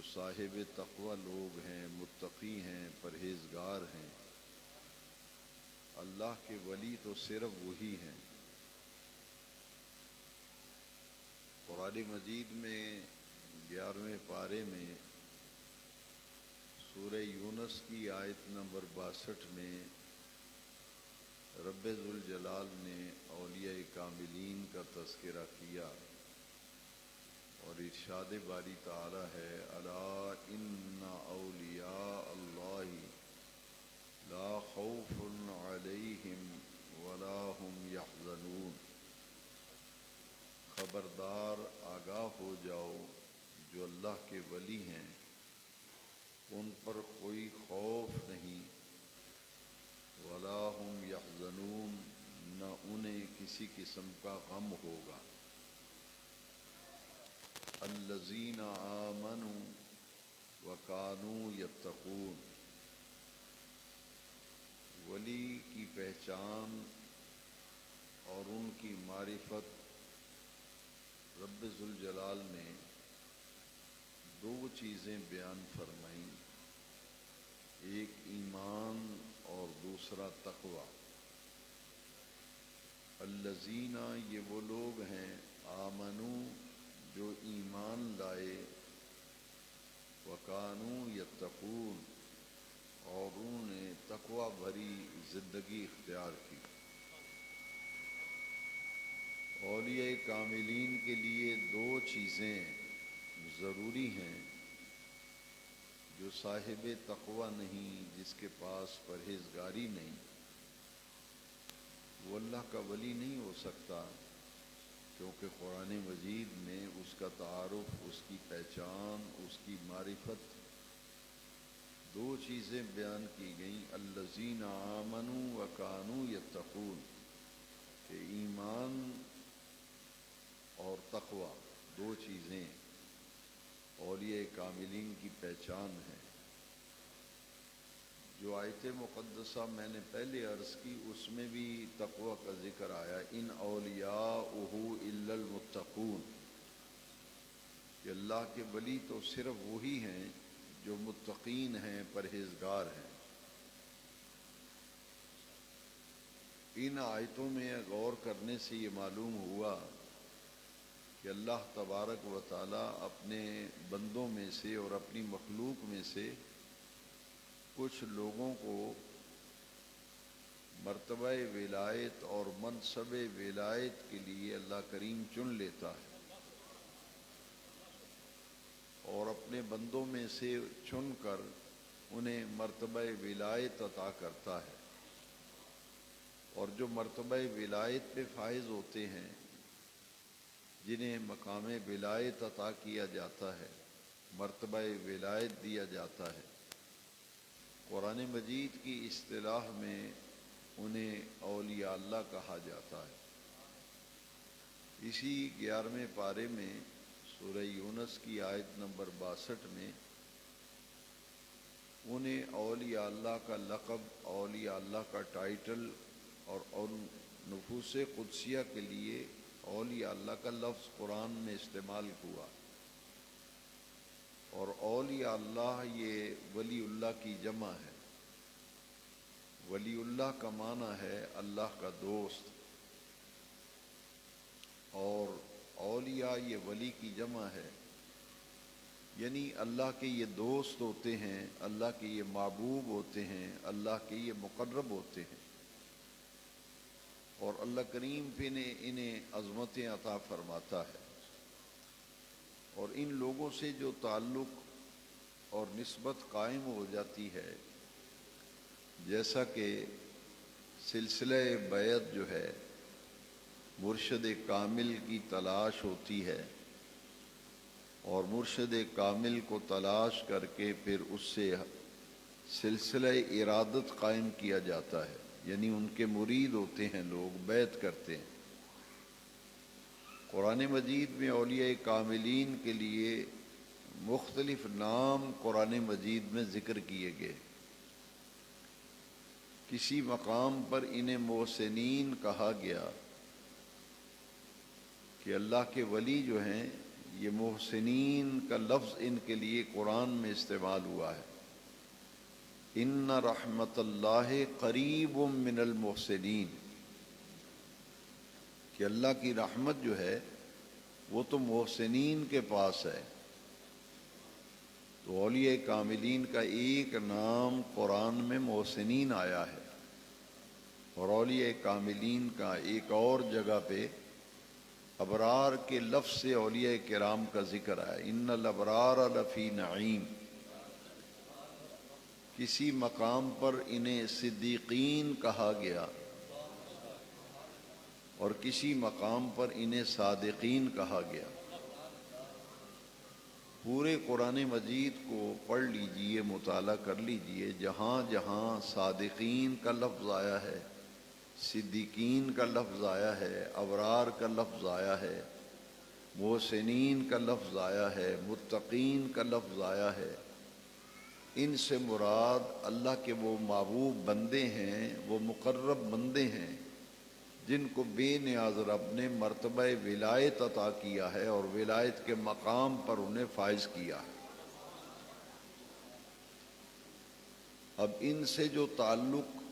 صاحب تقوی لوگ ہیں، متقی ہیں، پرہیزگار ہیں، اللہ کے ولی تو صرف وہی ہیں۔ قرآن مجید میں 11ویں پارے میں سورہ یونس کی آیت نمبر 62 میں رب ذوالجلال نے اولیاء کاملین کا تذکرہ کیا اور ارشاد باری تعالی ہے الا ان اولیاء اللہ لا خوف علیہم ولا هم یحزنون، خبردار آگاہ ہو جاؤ، جو اللہ کے ولی ہیں ان پر کوئی خوف نہیں، ولا هم یحزنون، نہ انہیں کسی قسم کا غم ہوگا۔ الذین آمنوا وکانوا یتقون، ولی کی پہچان اور ان کی معرفت رب ذوالجلال نے دو چیزیں بیان فرمائیں، ایک ایمان اور دوسرا تقوی۔ الذین، یہ وہ لوگ ہیں، آمنو، جو ایمان لائے، وکانوا یتقون، اور انہوں نے تقوی بھری زندگی اختیار کی۔ اولیاء کاملین کے لیے دو چیزیں ضروری ہیں، جو صاحب تقوی نہیں، جس کے پاس پرہیزگاری نہیں، وہ اللہ کا ولی نہیں ہو سکتا، کیونکہ قرآن مجید میں اس کا تعارف، اس کی پہچان، اس کی معرفت دو چیزیں بیان کی گئیں، الذین آمنوا وکانوا یتقون، کہ ایمان اور تقوی دو چیزیں اولیاء کاملین کی پہچان ہے۔ جو آیت مقدسہ میں نے پہلے عرض کی اس میں بھی تقوی کا ذکر آیا، ان اولیاءہ الا المتقون، کہ اللہ کے ولی تو صرف وہی ہیں جو متقین ہیں، پرہیزگار ہیں۔ ان آیتوں میں غور کرنے سے یہ معلوم ہوا کہ اللہ تبارک و تعالی اپنے بندوں میں سے اور اپنی مخلوق میں سے کچھ لوگوں کو مرتبہ ولایت اور منصب ولایت کے لیے اللہ کریم چن لیتا ہے، اور اپنے بندوں میں سے چن کر انہیں مرتبہ ولایت عطا کرتا ہے، اور جو مرتبہ ولایت پہ فائز ہوتے ہیں، جنہیں مقام ولایت عطا کیا جاتا ہے، مرتبہ ولایت دیا جاتا ہے، قرآن مجید کی اصطلاح میں انہیں اولیاء اللہ کہا جاتا ہے۔ اسی 11ویں پارے میں سورہ یونس کی آیت نمبر 62 میں انہیں اولیاء اللہ کا لقب، اولیاء اللہ کا ٹائٹل اور ان نفوس قدسیہ کے لیے اولیاء اللہ کا لفظ قرآن میں استعمال ہوا، اور اولیاء اللہ یہ ولی اللہ کی جمع ہے۔ ولی اللہ کا معنی ہے اللہ کا دوست، اور اولیاء یہ ولی کی جمع ہے، یعنی اللہ کے یہ دوست ہوتے ہیں، اللہ کے یہ محبوب ہوتے ہیں، اللہ کے یہ مقرب ہوتے ہیں، اور اللہ کریم پہ انہیں عظمتیں عطا فرماتا ہے۔ اور ان لوگوں سے جو تعلق اور نسبت قائم ہو جاتی ہے، جیسا کہ سلسلہ بیعت جو ہے، مرشد کامل کی تلاش ہوتی ہے، اور مرشد کامل کو تلاش کر کے پھر اس سے سلسلہ ارادت قائم کیا جاتا ہے، یعنی ان کے مرید ہوتے ہیں لوگ، بیعت کرتے ہیں۔ قرآن مجید میں اولیاء کاملین کے لیے مختلف نام قرآن مجید میں ذکر کیے گئے، کسی مقام پر انہیں محسنین کہا گیا، کہ اللہ کے ولی جو ہیں یہ محسنین کا لفظ ان کے لیے قرآن میں استعمال ہوا ہے. ان رحمت اللہ قریب من المحسنین، کہ اللہ کی رحمت جو ہے وہ تو محسنین کے پاس ہے. تو اولیاء کاملین کا ایک نام قرآن میں محسنین آیا ہے، اور اولیاء کاملین کا ایک اور جگہ پہ ابرار کے لفظ سے اولیاء کرام کا ذکر ہے. ان الابرار لفی نعیم. کسی مقام پر انہیں صدیقین کہا گیا اور کسی مقام پر انہیں صادقین کہا گیا. پورے قرآن مجید کو پڑھ لیجئے، مطالعہ کر لیجئے. جہاں جہاں صادقین کا لفظ آیا ہے، صدیقین کا لفظ آیا ہے، ابرار کا لفظ آیا ہے، محسنین کا لفظ آیا ہے، متقین کا لفظ آیا ہے، ان سے مراد اللہ کے وہ محبوب بندے ہیں، وہ مقرب بندے ہیں جن کو بے نیاز رب نے مرتبہ ولایت عطا کیا ہے اور ولایت کے مقام پر انہیں فائز کیا ہے. اب ان سے جو تعلق،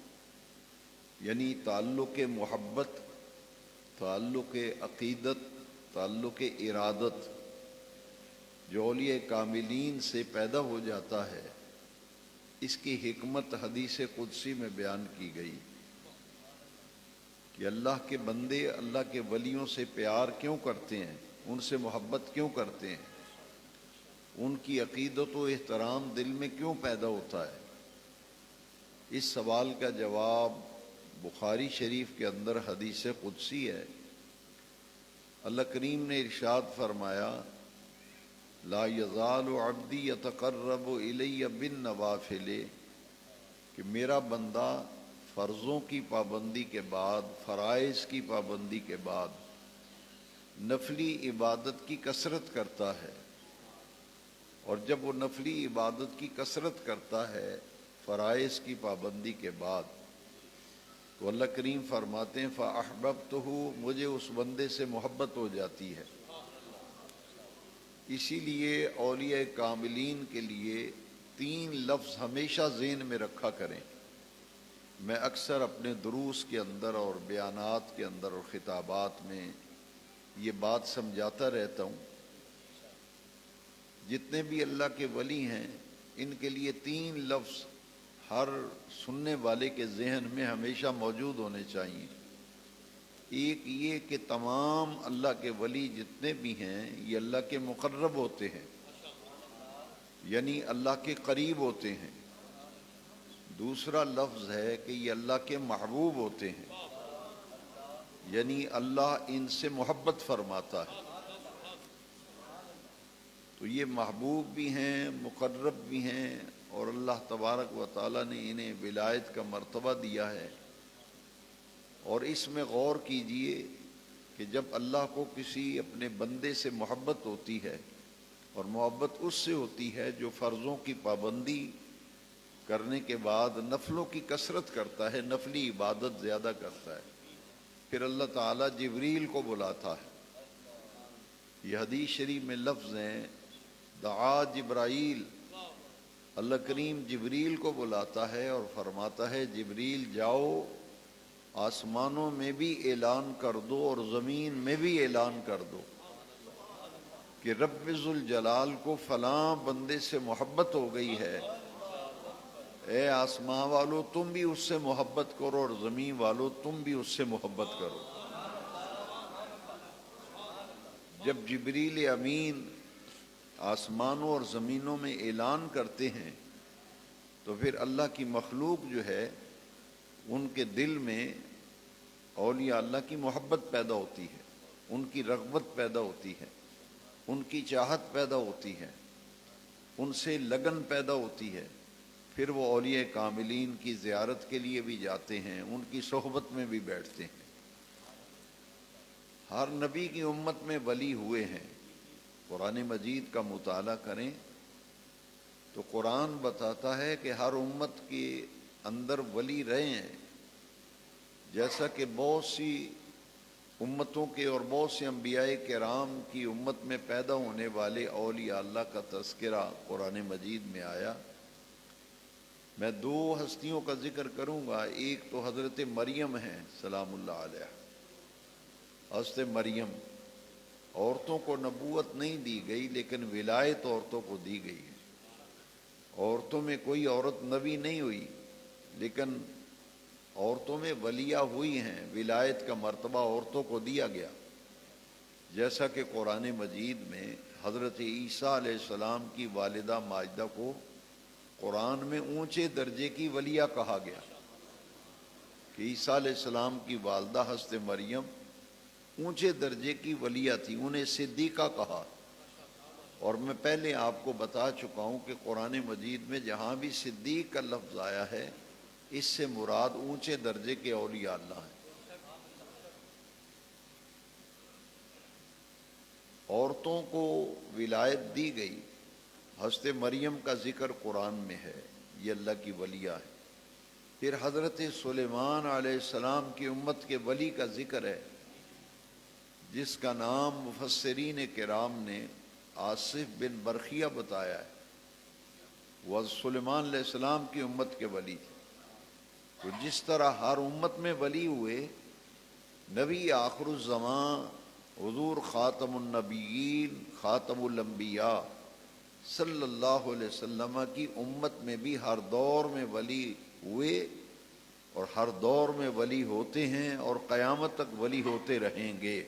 یعنی تعلق محبت، تعلق عقیدت، تعلق ارادت جو اولیاء کاملین سے پیدا ہو جاتا ہے، اس کی حکمت حدیث قدسی میں بیان کی گئی کہ اللہ کے بندے اللہ کے ولیوں سے پیار کیوں کرتے ہیں، ان سے محبت کیوں کرتے ہیں، ان کی عقیدت و احترام دل میں کیوں پیدا ہوتا ہے. اس سوال کا جواب بخاری شریف کے اندر حدیث قدسی ہے. اللہ کریم نے ارشاد فرمایا لا یزال عبدی یتقرب الی بالنوافل، کہ میرا بندہ فرضوں کی پابندی کے بعد، فرائض کی پابندی کے بعد نفلی عبادت کی کثرت کرتا ہے. اور جب وہ نفلی عبادت کی کثرت کرتا ہے فرائض کی پابندی کے بعد، تو اللہ کریم فرماتے ہیں فَأَحْبَبْتُهُ، مجھے اس بندے سے محبت ہو جاتی ہے. اسی لیے اولیاء کاملین کے لیے 3 لفظ ہمیشہ ذہن میں رکھا کریں. میں اکثر اپنے دروس کے اندر اور بیانات کے اندر اور خطابات میں یہ بات سمجھاتا رہتا ہوں. جتنے بھی اللہ کے ولی ہیں ان کے لیے 3 لفظ ہر سننے والے کے ذہن میں ہمیشہ موجود ہونے چاہیے. ایک یہ کہ تمام اللہ کے ولی جتنے بھی ہیں یہ اللہ کے مقرب ہوتے ہیں، یعنی اللہ کے قریب ہوتے ہیں. دوسرا لفظ ہے کہ یہ اللہ کے محبوب ہوتے ہیں، یعنی اللہ ان سے محبت فرماتا ہے. تو یہ محبوب بھی ہیں، مقرب بھی ہیں، اور اللہ تبارک و تعالیٰ نے انہیں ولایت کا مرتبہ دیا ہے. اور اس میں غور کیجئے کہ جب اللہ کو کسی اپنے بندے سے محبت ہوتی ہے، اور محبت اس سے ہوتی ہے جو فرضوں کی پابندی کرنے کے بعد نفلوں کی کثرت کرتا ہے، نفلی عبادت زیادہ کرتا ہے، پھر اللہ تعالیٰ جبریل کو بلاتا ہے. یہ حدیث شریف میں لفظ ہیں دعا جبرائیل، اللہ کریم جبریل کو بلاتا ہے اور فرماتا ہے جبریل جاؤ آسمانوں میں بھی اعلان کر دو اور زمین میں بھی اعلان کر دو کہ رب ذوالجلال کو فلاں بندے سے محبت ہو گئی ہے. اے آسمان والو تم بھی اس سے محبت کرو اور زمین والو تم بھی اس سے محبت کرو. جب جبریل امین آسمانوں اور زمینوں میں اعلان کرتے ہیں تو پھر اللہ کی مخلوق جو ہے ان کے دل میں اولیاء اللہ کی محبت پیدا ہوتی ہے، ان کی رغبت پیدا ہوتی ہے، ان کی چاہت پیدا ہوتی ہے، ان سے لگن پیدا ہوتی ہے. پھر وہ اولیاء کاملین کی زیارت کے لیے بھی جاتے ہیں، ان کی صحبت میں بھی بیٹھتے ہیں. ہر نبی کی امت میں ولی ہوئے ہیں. قرآن مجید کا مطالعہ کریں تو قرآن بتاتا ہے کہ ہر امت کے اندر ولی رہے ہیں. جیسا کہ بہت سی امتوں کے اور بہت سے انبیاء کرام کی امت میں پیدا ہونے والے اولیاء اللہ کا تذکرہ قرآن مجید میں آیا۔ میں دو ہستیوں کا ذکر کروں گا، ایک تو حضرت مریم ہیں سلام اللہ علیہ۔ حضرت مریم، عورتوں کو نبوت نہیں دی گئی لیکن ولایت عورتوں کو دی گئی ہے۔ عورتوں میں کوئی عورت نبی نہیں ہوئی لیکن عورتوں میں ولیہ ہوئی ہیں، ولایت کا مرتبہ عورتوں کو دیا گیا، جیسا کہ قرآن مجید میں حضرت عیسیٰ علیہ السلام کی والدہ ماجدہ کو قرآن میں اونچے درجے کی ولیہ کہا گیا کہ عیسیٰ علیہ السلام کی والدہ حضرت مریم اونچے درجے کی ولیہ تھی، انہیں صدیقہ کہا۔ اور میں پہلے آپ کو بتا چکا ہوں کہ قرآن مجید میں جہاں بھی صدیق کا لفظ آیا ہے اس سے مراد اونچے درجے کے اولیاء اللہ ہیں۔ عورتوں کو ولایت دی گئی، حضرت مریم کا ذکر قرآن میں ہے، یہ اللہ کی ولیہ ہے۔ پھر حضرت سلیمان علیہ السلام کی امت کے ولی کا ذکر ہے، جس کا نام مفسرین کرام نے آصف بن برخیہ بتایا ہے۔ وہ سلیمان علیہ السلام کی امت کے ولی تھے۔ تو جس طرح ہر امت میں ولی ہوئے، نبی آخر الزمان حضور خاتم النبیین خاتم الانبیاء صلی اللہ علیہ وسلم کی امت میں بھی ہر دور میں ولی ہوئے اور ہر دور میں ولی ہوتے ہیں اور قیامت تک ولی ہوتے رہیں گے۔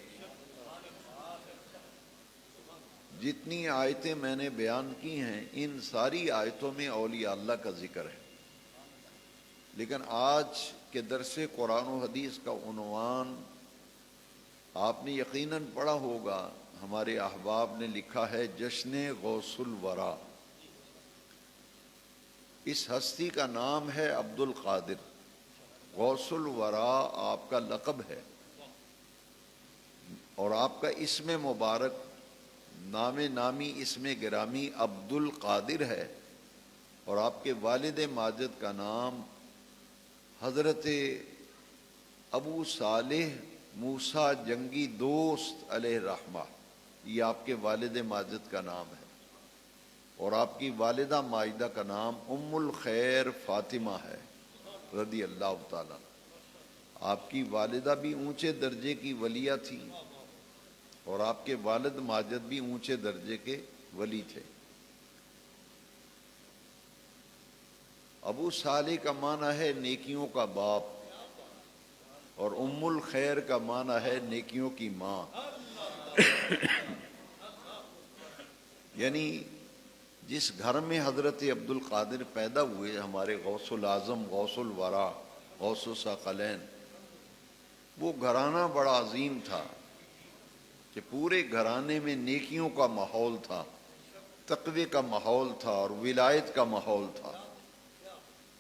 جتنی آیتیں میں نے بیان کی ہیں ان ساری آیتوں میں اولیاء اللہ کا ذکر ہے، لیکن آج کے درس قرآن و حدیث کا عنوان آپ نے یقیناً پڑھا ہوگا، ہمارے احباب نے لکھا ہے جشن غوث الورا۔ اس ہستی کا نام ہے عبد القادر، غوث الورا آپ کا لقب ہے، اور آپ کا اسم مبارک نام نامی اسم گرامی عبد القادر ہے، اور آپ کے والد ماجد کا نام حضرت ابو صالح موسیٰ جنگی دوست علیہ الرحمہ، یہ آپ کے والد ماجد کا نام ہے، اور آپ کی والدہ ماجدہ کا نام ام الخیر فاطمہ ہے رضی اللہ تعالیٰ۔ آپ کی والدہ بھی اونچے درجے کی ولیہ تھی اور آپ کے والد ماجد بھی اونچے درجے کے ولی تھے۔ ابو صالح کا معنی ہے نیکیوں کا باپ، اور ام الخیر کا معنی ہے نیکیوں کی ماں۔ یعنی جس گھر میں حضرت عبد القادر پیدا ہوئے، ہمارے غوث العظم غوث الورا غوث الثقلین، وہ گھرانہ بڑا عظیم تھا کہ پورے گھرانے میں نیکیوں کا ماحول تھا، تقوی کا ماحول تھا اور ولایت کا ماحول تھا۔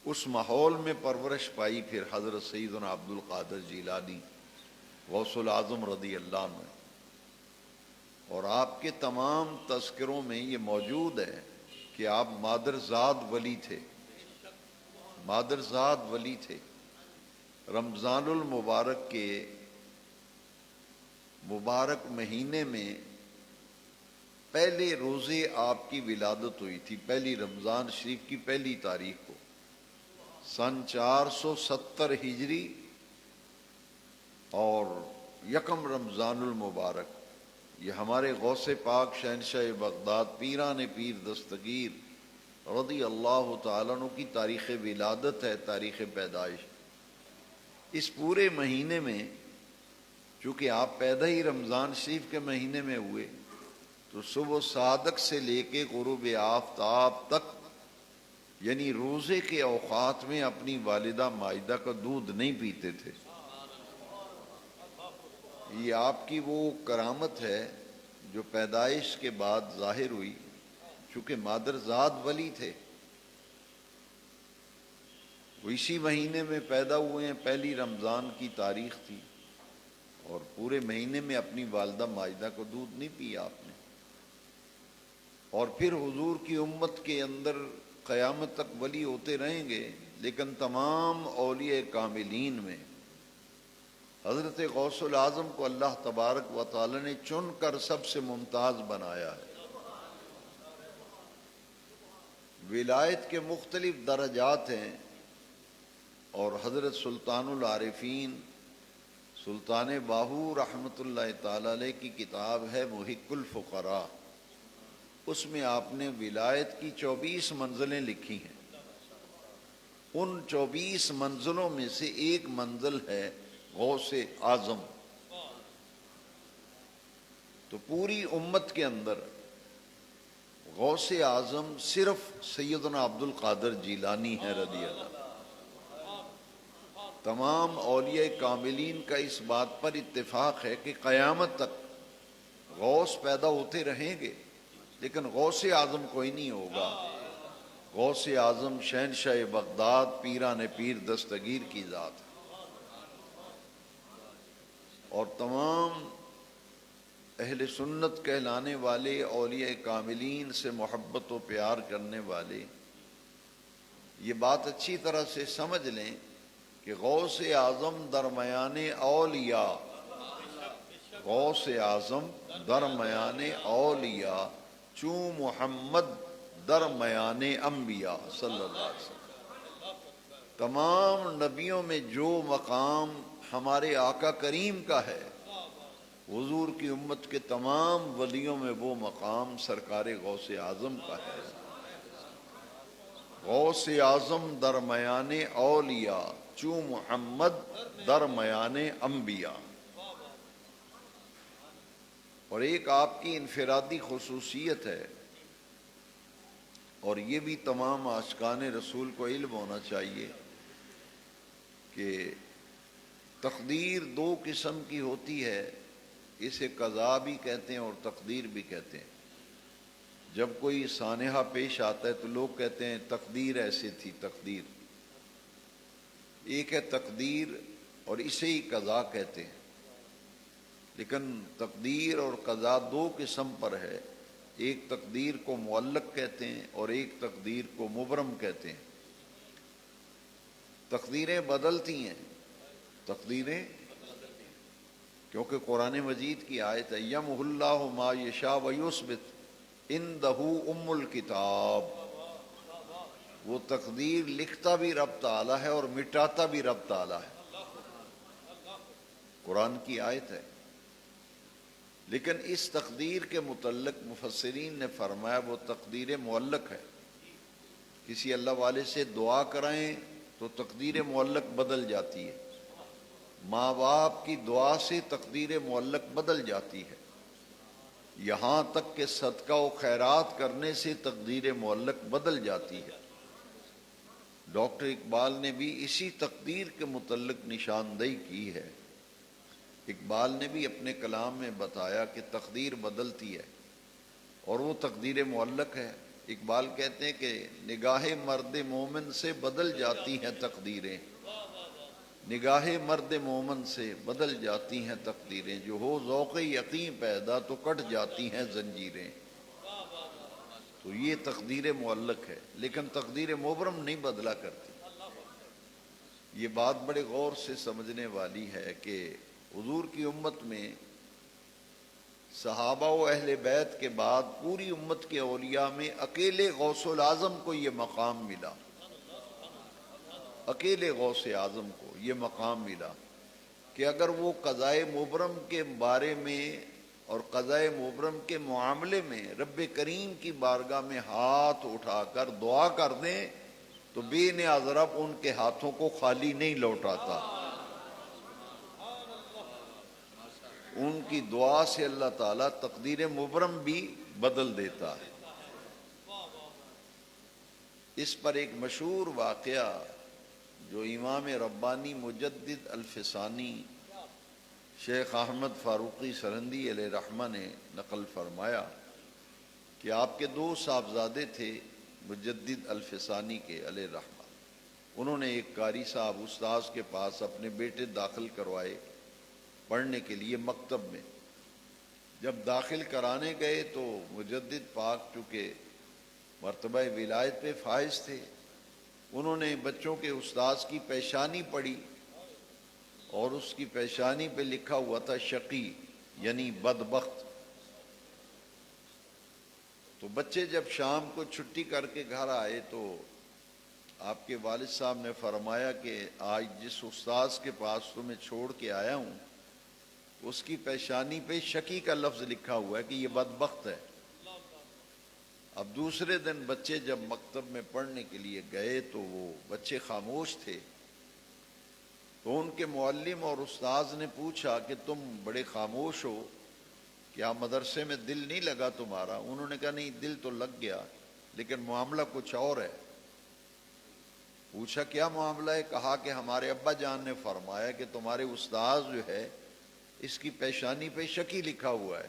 اس ماحول میں پرورش پائی پھر حضرت سیدنا عبد القادر جیلانی غوث العظم رضی اللہ عنہ، اور آپ کے تمام تذکروں میں یہ موجود ہے کہ آپ مادرزاد ولی تھے، مادرزاد ولی تھے۔ رمضان المبارک کے مبارک مہینے میں پہلے روزے آپ کی ولادت ہوئی تھی، پہلی رمضان شریف کی پہلی تاریخ کو، سن 470 ہجری، اور یکم رمضان المبارک یہ ہمارے غوث پاک شہنشاہ بغداد پیران پیر دستگیر رضی اللہ تعالیٰ عنہ کی تاریخ ولادت ہے، تاریخ پیدائش۔ اس پورے مہینے میں چونکہ آپ پیدا ہی رمضان شریف کے مہینے میں ہوئے، تو صبح صادق سے لے کے غروب آفتاب تک، یعنی روزے کے اوقات میں اپنی والدہ ماجدہ کا دودھ نہیں پیتے تھے۔ یہ آپ کی وہ کرامت ہے جو پیدائش کے بعد ظاہر ہوئی، چونکہ مادرزاد ولی تھے، وہ اسی مہینے میں پیدا ہوئے ہیں، پہلی رمضان کی تاریخ تھی، اور پورے مہینے میں اپنی والدہ ماجدہ کو دودھ نہیں پیا آپ نے۔ اور پھر حضور کی امت کے اندر قیامت تک ولی ہوتے رہیں گے، لیکن تمام اولیاء کاملین میں حضرت غوث العظم کو اللہ تبارک و تعالی نے چن کر سب سے ممتاز بنایا ہے۔ ولایت کے مختلف درجات ہیں، اور حضرت سلطان العارفین سلطان باہو رحمۃ اللہ تعالی علیہ کی کتاب ہے محق الفقراء، اس میں آپ نے ولایت کی 24 منزلیں لکھی ہیں۔ ان 24 منزلوں میں سے ایک منزل ہے غوث اعظم۔ تو پوری امت کے اندر غوث اعظم صرف سیدنا عبد القادر جیلانی ہے رضی اللہ۔ تمام اولیاء کاملین کا اس بات پر اتفاق ہے کہ قیامت تک غوث پیدا ہوتے رہیں گے، لیکن غوث اعظم کوئی نہیں ہوگا۔ غوث اعظم شہنشاہ بغداد پیران پیر دستگیر کی ذات ہے، اور تمام اہل سنت کہلانے والے اولیاء کاملین سے محبت و پیار کرنے والے یہ بات اچھی طرح سے سمجھ لیں کہ غوث اعظم درمیان اولیاء، غوث اعظم درمیان اولیاء چوں محمد درمیان انبیاء صلی اللہ علیہ وسلم۔ تمام نبیوں میں جو مقام ہمارے آقا کریم کا ہے، حضور کی امت کے تمام ولیوں میں وہ مقام سرکار غوث اعظم کا ہے۔ غوث اعظم درمیان اولیاء چوں محمد درمیان انبیاء۔ اور ایک آپ کی انفرادی خصوصیت ہے، اور یہ بھی تمام عاشقان رسول کو علم ہونا چاہیے کہ تقدیر 2 قسم کی ہوتی ہے، اسے قضا بھی کہتے ہیں اور تقدیر بھی کہتے ہیں۔ جب کوئی سانحہ پیش آتا ہے تو لوگ کہتے ہیں تقدیر ایسے تھی، تقدیر ایک ہے تقدیر، اور اسے ہی قضا کہتے ہیں۔ لیکن تقدیر اور قضا 2 قسم پر ہے، ایک تقدیر کو معلق کہتے ہیں اور ایک تقدیر کو مبرم کہتے ہیں۔ تقدیریں بدلتی ہیں، تقدیریں، کیونکہ قرآن مجید کی آیت ہے یمحو اللہ ما یشاء ویثبت عندہ ام الکتاب۔ وہ تقدیر لکھتا بھی رب تعالی ہے اور مٹاتا بھی رب تعالی ہے، قرآن کی آیت ہے۔ لیکن اس تقدیر کے متعلق مفسرین نے فرمایا وہ تقدیر معلق ہے۔ کسی اللہ والے سے دعا کرائیں تو تقدیر معلق بدل جاتی ہے، ماں باپ کی دعا سے تقدیر معلق بدل جاتی ہے، یہاں تک کہ صدقہ و خیرات کرنے سے تقدیر معلق بدل جاتی ہے۔ ڈاکٹر اقبال نے بھی اسی تقدیر کے متعلق نشاندہی کی ہے۔ اقبال نے بھی اپنے کلام میں بتایا کہ تقدیر بدلتی ہے اور وہ تقدیر معلق ہے۔ اقبال کہتے ہیں کہ نگاہ مرد مومن سے بدل جاتی ہیں تقدیریں، نگاہ مرد مومن سے بدل جاتی ہیں تقدیریں، جو ہو ذوق یقین پیدا تو کٹ جاتی ہیں زنجیریں۔ تو یہ تقدیر معلق ہے، لیکن تقدیر مبرم نہیں بدلا کرتی۔ یہ بات بڑے غور سے سمجھنے والی ہے کہ حضور کی امت میں صحابہ و اہل بیت کے بعد پوری امت کے اولیاء میں اکیلے غوث العظم کو یہ مقام ملا، اکیلے غوث اعظم کو یہ مقام ملا کہ اگر وہ قضائے مبرم کے بارے میں اور قضائے مبرم کے معاملے میں رب کریم کی بارگاہ میں ہاتھ اٹھا کر دعا کر دیں تو بے نیاز رب ان کے ہاتھوں کو خالی نہیں لوٹاتا۔ ان کی دعا سے اللہ تعالیٰ تقدیر مبرم بھی بدل دیتا ہے۔ اس پر ایک مشہور واقعہ جو امام ربانی مجدد الفسانی شیخ احمد فاروقی سرہندی علیہ رحمہ نے نقل فرمایا کہ آپ کے 2 صاحبزادے تھے مجدد الفسانی کے علیہ رحمہ۔ انہوں نے ایک قاری صاحب استاذ کے پاس اپنے بیٹے داخل کروائے پڑھنے کے لیے مکتب میں۔ جب داخل کرانے گئے تو مجدد پاک چونکہ مرتبہ ولایت پہ فائز تھے، انہوں نے بچوں کے استاذ کی پیشانی پڑھی اور اس کی پیشانی پہ لکھا ہوا تھا شقی یعنی بدبخت۔ تو بچے جب شام کو چھٹی کر کے گھر آئے تو آپ کے والد صاحب نے فرمایا کہ آج جس استاذ کے پاس تمہیں چھوڑ کے آیا ہوں اس کی پیشانی پہ شقی کا لفظ لکھا ہوا ہے کہ یہ بدبخت ہے۔ اب دوسرے دن بچے جب مکتب میں پڑھنے کے لیے گئے تو وہ بچے خاموش تھے، تو ان کے معلم اور استاذ نے پوچھا کہ تم بڑے خاموش ہو، کیا مدرسے میں دل نہیں لگا تمہارا؟ انہوں نے کہا نہیں، دل تو لگ گیا لیکن معاملہ کچھ اور ہے۔ پوچھا کیا معاملہ ہے؟ کہا کہ ہمارے ابا جان نے فرمایا کہ تمہارے استاذ جو ہے اس کی پیشانی پہ شقی لکھا ہوا ہے،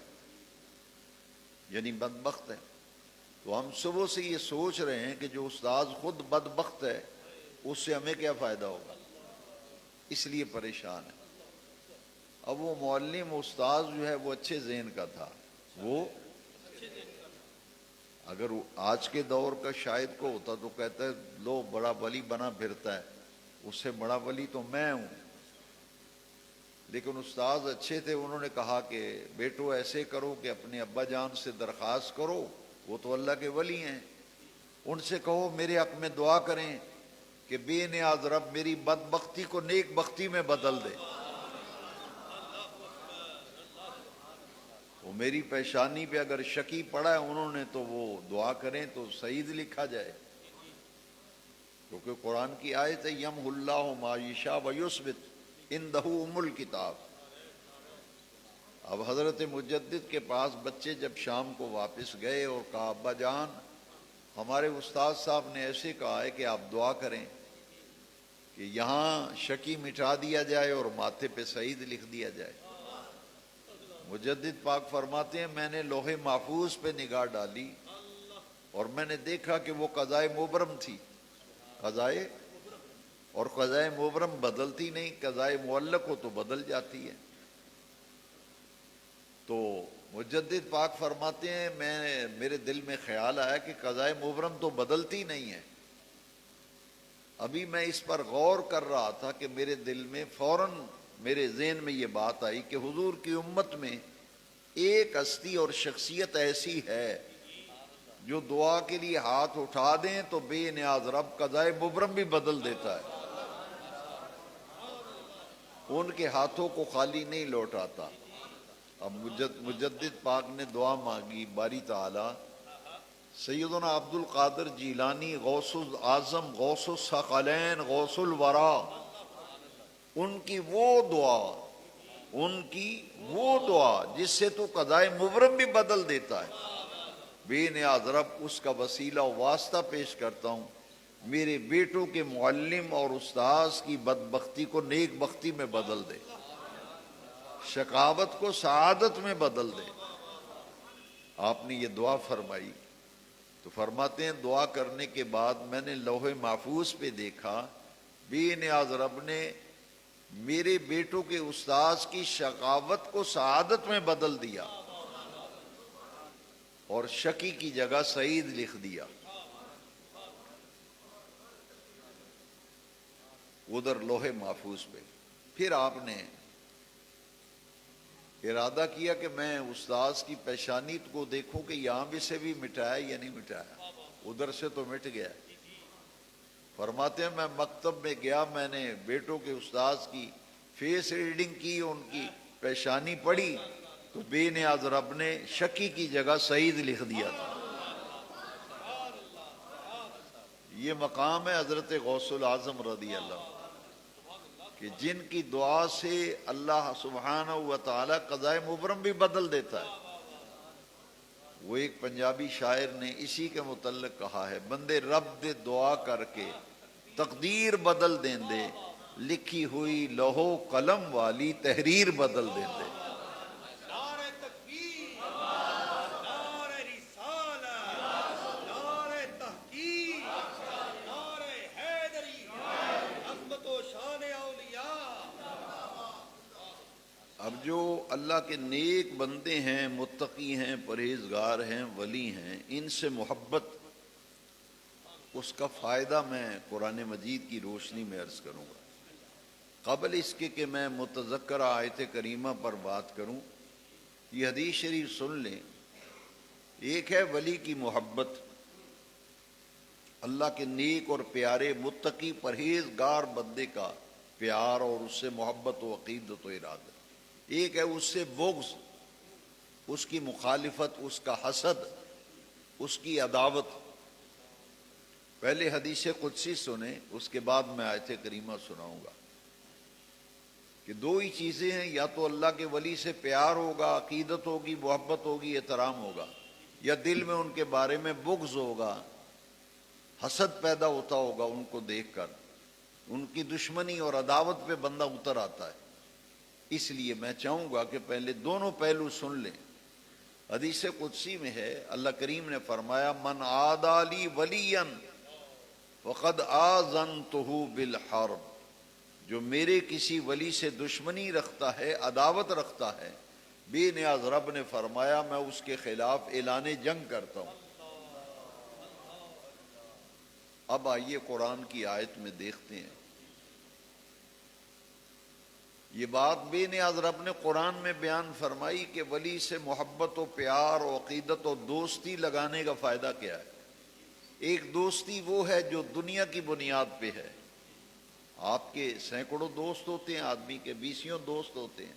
یعنی بدبخت ہے۔ تو ہم صبح سے یہ سوچ رہے ہیں کہ جو استاذ خود بدبخت ہے اس سے ہمیں کیا فائدہ ہوگا، اس لیے پریشان ہے۔ اب وہ معلم استاذ جو ہے وہ اچھے ذہن کا تھا، وہ اگر آج کے دور کا شاید کو ہوتا تو کہتا ہے لو بڑا ولی بنا پھرتا ہے، اس سے بڑا ولی تو میں ہوں۔ لیکن استاذ اچھے تھے، انہوں نے کہا کہ بیٹو ایسے کرو کہ اپنے ابا جان سے درخواست کرو، وہ تو اللہ کے ولی ہیں، ان سے کہو میرے حق میں دعا کریں کہ بے نیاز رب میری بدبختی کو نیک بختی میں بدل دے، وہ میری پیشانی پہ اگر شقی پڑا ہے انہوں نے تو وہ دعا کریں تو سعید لکھا جائے، کیونکہ قرآن کی آیت ہے یمحو اللہ ما یشاء ویثبت عندہ ام الکتاب۔ اب حضرت مجدد کے پاس بچے جب شام کو واپس گئے اور کہا ابا جان ہمارے استاد صاحب نے ایسے کہا ہے کہ آپ دعا کریں کہ یہاں شقی مٹا دیا جائے اور ماتھے پہ سعید لکھ دیا جائے۔ مجدد پاک فرماتے ہیں میں نے لوح محفوظ پہ نگاہ ڈالی اور میں نے دیکھا کہ وہ قضائے مبرم تھی، قضائے، اور قضائے مبرم بدلتی نہیں، قضائے معلق ہو تو بدل جاتی ہے۔ تو مجدد پاک فرماتے ہیں میرے دل میں خیال آیا کہ قضائے مبرم تو بدلتی نہیں ہے۔ ابھی میں اس پر غور کر رہا تھا کہ میرے دل میں فوراً میرے ذہن میں یہ بات آئی کہ حضور کی امت میں ایک ہستی اور شخصیت ایسی ہے جو دعا کے لیے ہاتھ اٹھا دیں تو بے نیاز رب قضائے مبرم بھی بدل دیتا ہے، ان کے ہاتھوں کو خالی نہیں لوٹاتا۔ اب مجدد پاک نے دعا مانگی، باری تعالی سیدنا عبد القادر جیلانی غوث الاعظم غوث الثقلین غوث الورا، ان کی وہ دعا جس سے تو قضائے مبرم بھی بدل دیتا ہے، بے نیاز رب اس کا وسیلہ و واسطہ پیش کرتا ہوں، میرے بیٹوں کے معلم اور استاذ کی بدبختی کو نیک بختی میں بدل دے، شقاوت کو سعادت میں بدل دے۔ آپ نے یہ دعا فرمائی تو فرماتے ہیں دعا کرنے کے بعد میں نے لوح محفوظ پہ دیکھا بے نیاز رب نے میرے بیٹوں کے استاذ کی شقاوت کو سعادت میں بدل دیا اور شقی کی جگہ سعید لکھ دیا۔ ادھر لوح محفوظ پہ پھر آپ نے ارادہ کیا کہ میں استاذ کی پیشانی کو دیکھوں کہ یہاں بھی سے بھی مٹایا یا نہیں مٹایا، ادھر سے تو مٹ گیا۔ فرماتے ہیں میں مکتب میں گیا، میں نے بیٹوں کے استاذ کی فیس ریڈنگ کی، ان کی پیشانی پڑھی تو بے نیاز رب نے شقی کی جگہ سعید لکھ دیا تھا۔ یہ مقام ہے حضرت غوث الاعظم رضی اللہ عنہ کہ جن کی دعا سے اللہ سبحانہ و تعالی قضائے مبرم بھی بدل دیتا ہے۔ وہ ایک پنجابی شاعر نے اسی کے متعلق کہا ہے بندے رب دے دعا کر کے تقدیر بدل دیں دے، لکھی ہوئی لوہو قلم والی تحریر بدل دیں دے۔ نعرہ تکبیر، نعرہ رسالت، نعرہ تحقیق، نعرہ حیدری، عظمت و شان اولیاء۔ اب جو اللہ کے نیک بندے ہیں، متقی ہیں، پرہیزگار ہیں، ولی ہیں، ان سے محبت، اس کا فائدہ میں قرآن مجید کی روشنی میں عرض کروں گا۔ قبل اس کے کہ میں متذکرہ آیت کریمہ پر بات کروں، یہ حدیث شریف سن لیں۔ ایک ہے ولی کی محبت، اللہ کے نیک اور پیارے متقی پرہیزگار بندے کا پیار اور اس سے محبت و عقیدت و ارادہ۔ ایک ہے اس سے بغض، اس کی مخالفت، اس کا حسد، اس کی عداوت۔ پہلے حدیث قدسی سنیں، اس کے بعد میں آیت کریمہ سناؤں گا کہ دو ہی چیزیں ہیں، یا تو اللہ کے ولی سے پیار ہوگا، عقیدت ہوگی، محبت ہوگی، احترام ہوگا، یا دل میں ان کے بارے میں بغض ہوگا، حسد پیدا ہوتا ہوگا ان کو دیکھ کر، ان کی دشمنی اور عداوت پہ بندہ اتر آتا ہے۔ اس لیے میں چاہوں گا کہ پہلے دونوں پہلو سن لیں۔ حدیث قدسی میں ہے، اللہ کریم نے فرمایا من عادی لی ولیا فقد آذنتہ بالحرب، جو میرے کسی ولی سے دشمنی رکھتا ہے، عداوت رکھتا ہے، بے نیاز رب نے فرمایا میں اس کے خلاف اعلان جنگ کرتا ہوں۔ اب آئیے قرآن کی آیت میں دیکھتے ہیں، یہ بات بے نیاز رب نے قرآن میں بیان فرمائی کہ ولی سے محبت و پیار و عقیدت و دوستی لگانے کا فائدہ کیا ہے۔ ایک دوستی وہ ہے جو دنیا کی بنیاد پہ ہے۔ آپ کے سینکڑوں دوست ہوتے ہیں، آدمی کے بیسیوں دوست ہوتے ہیں،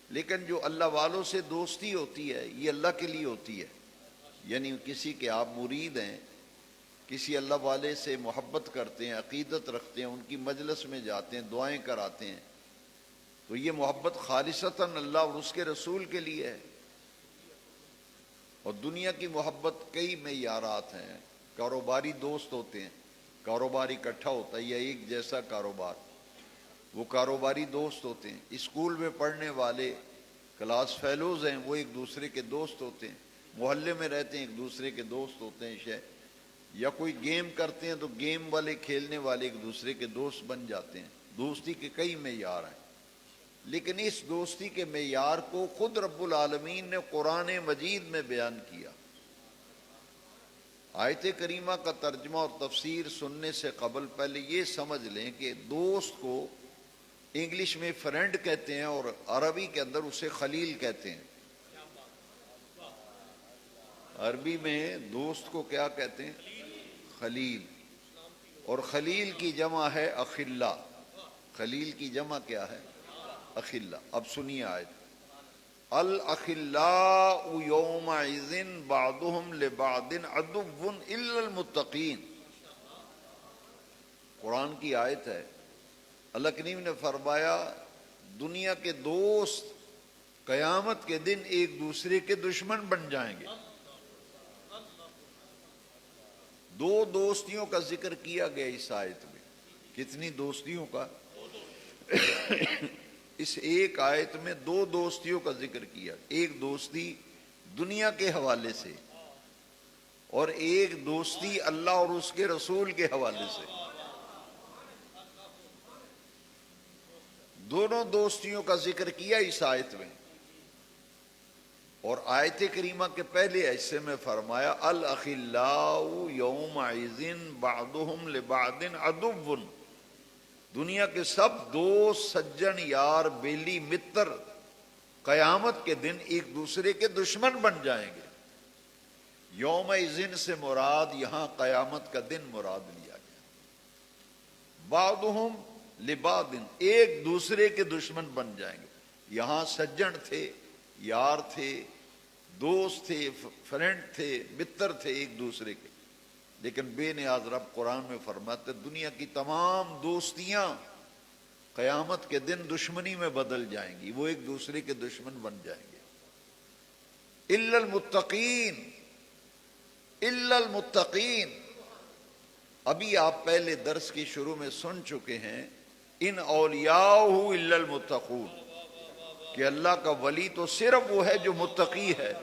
لیکن جو اللہ والوں سے دوستی ہوتی ہے یہ اللہ کے لیے ہوتی ہے۔ یعنی کسی کے آپ مرید ہیں، کسی اللہ والے سے محبت کرتے ہیں، عقیدت رکھتے ہیں، ان کی مجلس میں جاتے ہیں، دعائیں کراتے ہیں، تو یہ محبت خالصتاً اللہ اور اس کے رسول کے لیے ہے۔ اور دنیا کی محبت کئی معیارات ہیں۔ کاروباری دوست ہوتے ہیں، کاروبار اکٹھا ہوتا ہے یا ایک جیسا کاروبار، وہ کاروباری دوست ہوتے ہیں۔ اسکول میں پڑھنے والے کلاس فیلوز ہیں، وہ ایک دوسرے کے دوست ہوتے ہیں۔ محلے میں رہتے ہیں، ایک دوسرے کے دوست ہوتے ہیں۔ یا کوئی گیم کرتے ہیں تو گیم والے کھیلنے والے ایک دوسرے کے دوست بن جاتے ہیں۔ دوستی کے کئی معیار ہیں، لیکن اس دوستی کے معیار کو خود رب العالمین نے قرآن مجید میں بیان کیا۔ آیت کریمہ کا ترجمہ اور تفسیر سننے سے قبل پہلے یہ سمجھ لیں کہ دوست کو انگلش میں فرینڈ کہتے ہیں اور عربی کے اندر اسے خلیل کہتے ہیں۔ عربی میں دوست کو کیا کہتے ہیں؟ خلیل۔ اور خلیل کی جمع ہے اخلا۔ خلیل کی جمع کیا ہے؟ اخلا۔ اب سنیے آیت، الاخلاء یومئذ بعضهم لبعض عدو الا المتقین۔ قرآن کی آیت ہے، اللہ کریم نے فرمایا دنیا کے دوست قیامت کے دن ایک دوسرے کے دشمن بن جائیں گے۔ دو دوستیوں کا ذکر کیا گیا اس آیت میں۔ کتنی دوستیوں کا؟ اس ایک آیت میں دو دوستیوں کا ذکر کیا، ایک دوستی دنیا کے حوالے سے اور ایک دوستی اللہ اور اس کے رسول کے حوالے سے۔ دونوں دوستیوں کا ذکر کیا اس آیت میں۔ اور آیت کریمہ کے پہلے حصے میں فرمایا الاخلاء یومئذ بعضهم لبعض عدو۔ دنیا کے سب دوست، سجن، یار، بیلی، متر قیامت کے دن ایک دوسرے کے دشمن بن جائیں گے۔ یومئذ سے مراد یہاں قیامت کا دن مراد لیا گیا۔ بعضهم لبعض، ایک دوسرے کے دشمن بن جائیں گے۔ یہاں سجن تھے، یار تھے، دوست تھے، فرینڈ تھے، متر تھے ایک دوسرے کے، لیکن بے نیاز رب قرآن میں فرماتے دنیا کی تمام دوستیاں قیامت کے دن دشمنی میں بدل جائیں گی، وہ ایک دوسرے کے دشمن بن جائیں گے۔ الا المتقین، الا المتقین۔ ابھی آپ پہلے درس کی شروع میں سن چکے ہیں ان اولیاءہ الا المتقون، کہ اللہ کا ولی تو صرف وہ ہے جو متقی ہے۔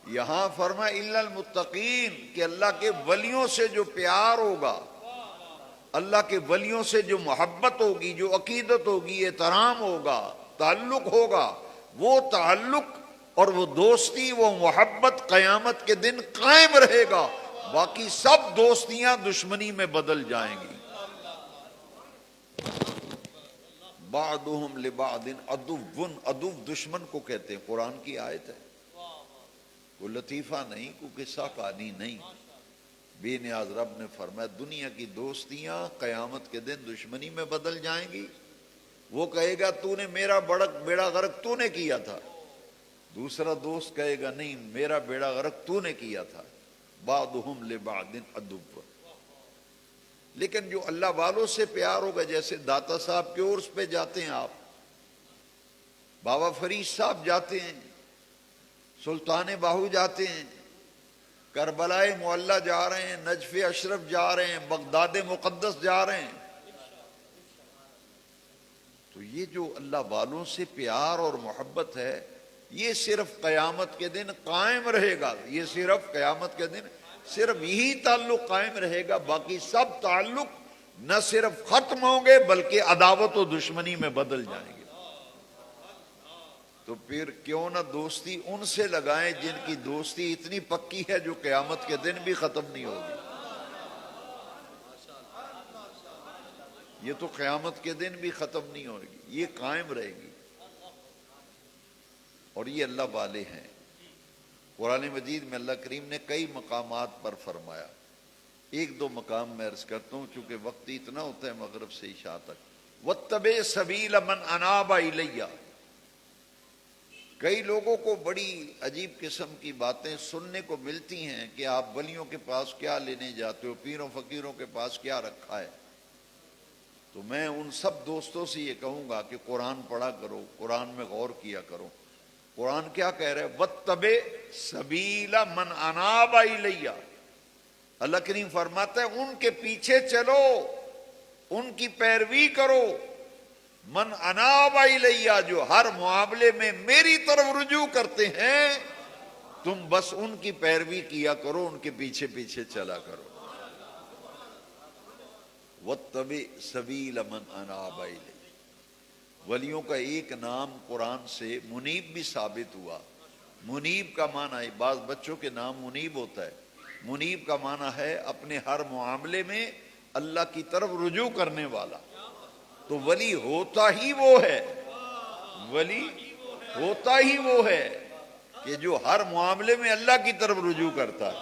یہاں فرمایا الا المتقین، کہ اللہ کے ولیوں سے جو پیار ہوگا، اللہ کے ولیوں سے جو محبت ہوگی، جو عقیدت ہوگی، احترام ہوگا، تعلق ہوگا، وہ تعلق اور وہ دوستی، وہ محبت قیامت کے دن قائم رہے گا۔ باقی سب دوستیاں دشمنی میں بدل جائیں گی۔ بعضهم لبعض عدو، عدو دشمن کو کہتے ہیں، قرآن کی آیت ہے، کوئی لطیفہ نہیں، کوئی قصہ کہانی نہیں۔ بے نیاز رب نے فرمایا دنیا کی دوستیاں قیامت کے دن دشمنی میں بدل جائیں گی۔ وہ کہے گا تو نے میرا بیڑا غرق تو نے کیا تھا، دوسرا دوست کہے گا نہیں میرا بیڑا غرق تو نے کیا تھا۔ بعضهم لبعض عدو۔ لیکن جو اللہ والوں سے پیار ہوگا، جیسے داتا صاحب کے عرس پہ جاتے ہیں آپ، بابا فرید صاحب جاتے ہیں، سلطان باہو جاتے ہیں، کربلائے معلیٰ جا رہے ہیں، نجف اشرف جا رہے ہیں، بغداد مقدس جا رہے ہیں، تو یہ جو اللہ والوں سے پیار اور محبت ہے یہ صرف قیامت کے دن قائم رہے گا۔ یہ صرف قیامت کے دن صرف یہی تعلق قائم رہے گا، باقی سب تعلق نہ صرف ختم ہوں گے بلکہ عداوت و دشمنی میں بدل جائیں گے۔ تو پھر کیوں نہ دوستی ان سے لگائیں جن کی دوستی اتنی پکی ہے جو قیامت کے دن بھی ختم نہیں ہوگی۔ یہ تو قیامت کے دن بھی ختم نہیں ہوگی، یہ قائم رہے گی، اور یہ اللہ والے ہیں۔ قرآن مجید میں اللہ کریم نے کئی مقامات پر فرمایا، ایک دو مقام میں عرض کرتا ہوں چونکہ وقت اتنا ہوتا ہے مغرب سے عشاء تک۔ وَاتَّبِعْ سَبِيلَ مَنْ أَنَابَ إِلَيَّ۔ کئی لوگوں کو بڑی عجیب قسم کی باتیں سننے کو ملتی ہیں کہ آپ ولیوں کے پاس کیا لینے جاتے ہو، پیروں فقیروں کے پاس کیا رکھا ہے۔ تو میں ان سب دوستوں سے یہ کہوں گا کہ قرآن پڑھا کرو، قرآن میں غور کیا کرو۔ قرآن کیا کہہ رہے ہیں؟ وَاتَّبِعْ سَبِيلَ مَنْ أَنَابَ إِلَيَّ۔ اللہ کریم فرماتا ہے ان کے پیچھے چلو، ان کی پیروی کرو۔ من اناب الیہ، جو ہر معاملے میں میری طرف رجوع کرتے ہیں، تم بس ان کی پیروی کیا کرو، ان کے پیچھے پیچھے چلا کرو۔ واتبع سبیل من اناب الیہ۔ ولیوں کا ایک نام قرآن سے منیب بھی ثابت ہوا۔ منیب کا معنی ہے، بعض بچوں کے نام منیب ہوتا ہے، منیب کا معنی ہے اپنے ہر معاملے میں اللہ کی طرف رجوع کرنے والا۔ تو ولی ہوتا ہی وہ ہے، ولی ہوتا ہی وہ ہے کہ جو ہر معاملے میں اللہ کی طرف رجوع کرتا ہے۔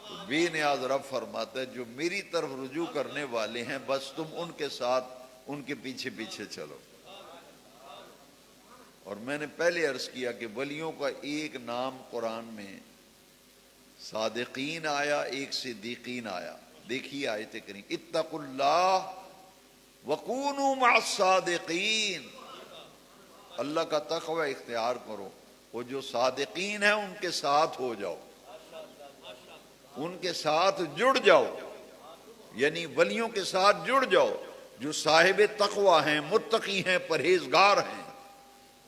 تو بے نیاز رب فرماتا ہے جو میری طرف رجوع کرنے والے ہیں بس تم ان کے ساتھ، ان کے پیچھے پیچھے چلو۔ اور میں نے پہلے عرض کیا کہ ولیوں کا ایک نام قرآن میں صادقین آیا، ایک صدیقین آیا۔ دیکھیے آیت کریم، اتقوا اللہ وَكُونُوا مَعَ الصَّادِقِينَ۔ اللہ کا تقوی اختیار کرو، وہ جو صادقین ہیں ان کے ساتھ ہو جاؤ، ان کے ساتھ جڑ جاؤ، یعنی ولیوں کے ساتھ جڑ جاؤ جو صاحب تقوی ہیں، متقی ہیں، پرہیزگار ہیں،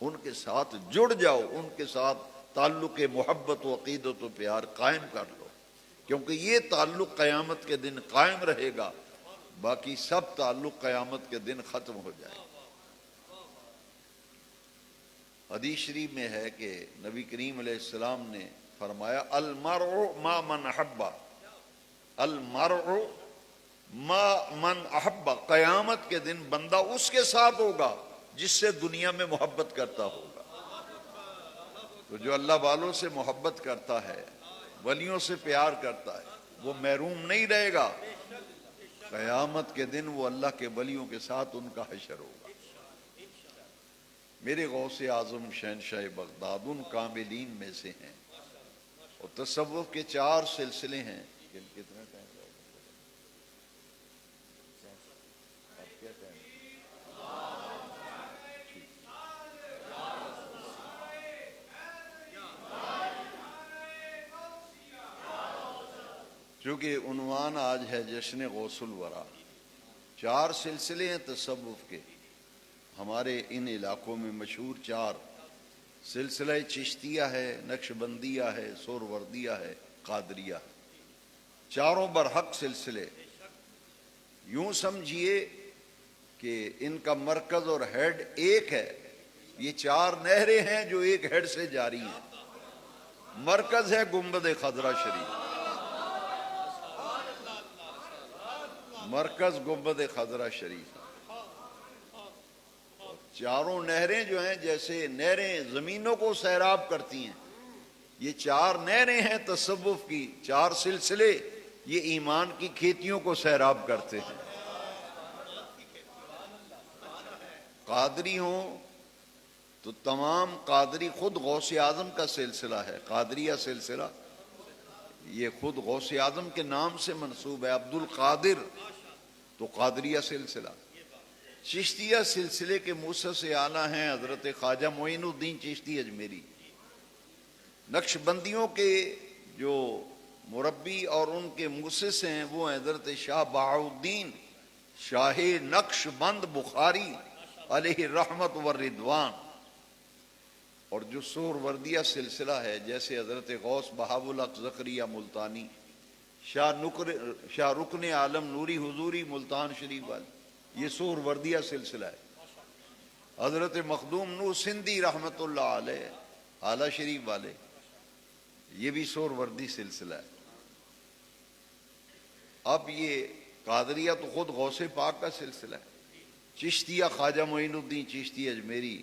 ان کے ساتھ جڑ جاؤ، ان کے ساتھ تعلق محبت و عقیدت و پیار قائم کر لو، کیونکہ یہ تعلق قیامت کے دن قائم رہے گا، باقی سب تعلق قیامت کے دن ختم ہو جائے گا۔ حدیث شریف میں ہے کہ نبی کریم علیہ السلام نے فرمایا المرء ما من احب، المرء ما من احب، قیامت کے دن بندہ اس کے ساتھ ہوگا جس سے دنیا میں محبت کرتا ہوگا۔ تو جو اللہ والوں سے محبت کرتا ہے، ولیوں سے پیار کرتا ہے، وہ محروم نہیں رہے گا، قیامت کے دن وہ اللہ کے ولیوں کے ساتھ ان کا حشر ہوگا۔ میرے غوث اعظم شہنشاہ بغداد ان کاملین میں سے ہیں، اور تصوف کے 4 سلسلے ہیں۔ کتنا ٹائم لگے گا؟ آپ کیا ٹائم؟ چونکہ عنوان آج ہے جشن غوث الورا، 4 سلسلے ہیں تصوف کے ہمارے ان علاقوں میں مشہور 4 سلسلہ چشتیہ ہے، نقشبندیہ ہے، سہروردیہ ہے، قادریہ ہے، چاروں برحق سلسلے۔ یوں سمجھیے کہ ان کا مرکز اور ہیڈ ایک ہے، یہ 4 نہریں ہیں جو ایک ہیڈ سے جاری ہیں۔ مرکز ہے گنبد خضرا شریف، مرکز گنبد خضرا شریف، چاروں نہریں جو ہیں جیسے نہریں زمینوں کو سیراب کرتی ہیں، یہ چار نہریں ہیں تصوف کی، چار سلسلے یہ ایمان کی کھیتیوں کو سیراب کرتے ہیں۔ قادری ہوں تو تمام قادری خود غوث اعظم کا سلسلہ ہے، قادریہ سلسلہ یہ خود غوث اعظم کے نام سے منسوب ہے، عبد القادر، تو قادریہ سلسلہ۔ چشتیہ سلسلے کے مؤسس اعلیٰ ہیں حضرت خواجہ معین الدین چشتی اجمیری۔ نقش بندیوں کے جو مربی اور ان کے مؤسس ہیں وہ حضرت شاہ بہاؤالدین شاہ نقش بند بخاری علیہ رحمت والرضوان۔ اور جو سہروردیہ سلسلہ ہے جیسے حضرت غوث بہاء الحق زکریا ملتانی، شاہ رکن عالم نوری حضوری ملتان شریف والے، یہ سہروردیہ سلسلہ ہے۔ حضرت مخدوم نور سندھی رحمت اللہ علیہ اعلیٰ شریف والے، یہ بھی سہروردی سلسلہ ہے۔ اب یہ قادریہ تو خود غوث پاک کا سلسلہ ہے، چشتیہ خواجہ معین الدین چشتی اجمیری،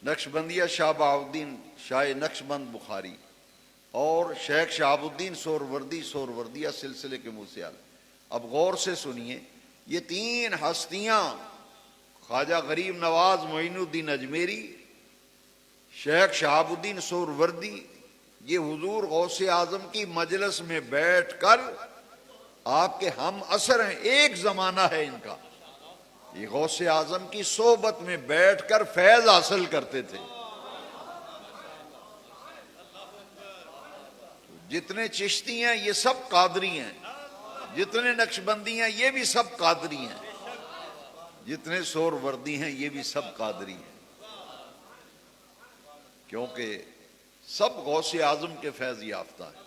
نقش بندیہ شاہ بہاؤالدین شاہ نقش بند بخاری، اور شیخ شہاب الدین سہروردیہ سلسلے کے منہ سے آل۔ اب غور سے سنیے، یہ تین ہستیاں خواجہ غریب نواز معین الدین اجمیری، شیخ شہاب الدین سہروردی، یہ حضور غوث اعظم کی مجلس میں بیٹھ کر آپ کے ہم اثر ہیں، ایک زمانہ ہے ان کا، یہ غوث اعظم کی صحبت میں بیٹھ کر فیض حاصل کرتے تھے۔ جتنے چشتی ہیں یہ سب قادری ہیں، جتنے نقشبندی ہیں یہ بھی سب قادری ہیں، جتنے سہروردی ہیں یہ بھی سب قادری ہیں، کیونکہ سب غوث اعظم کے فیض یافتہ ہیں،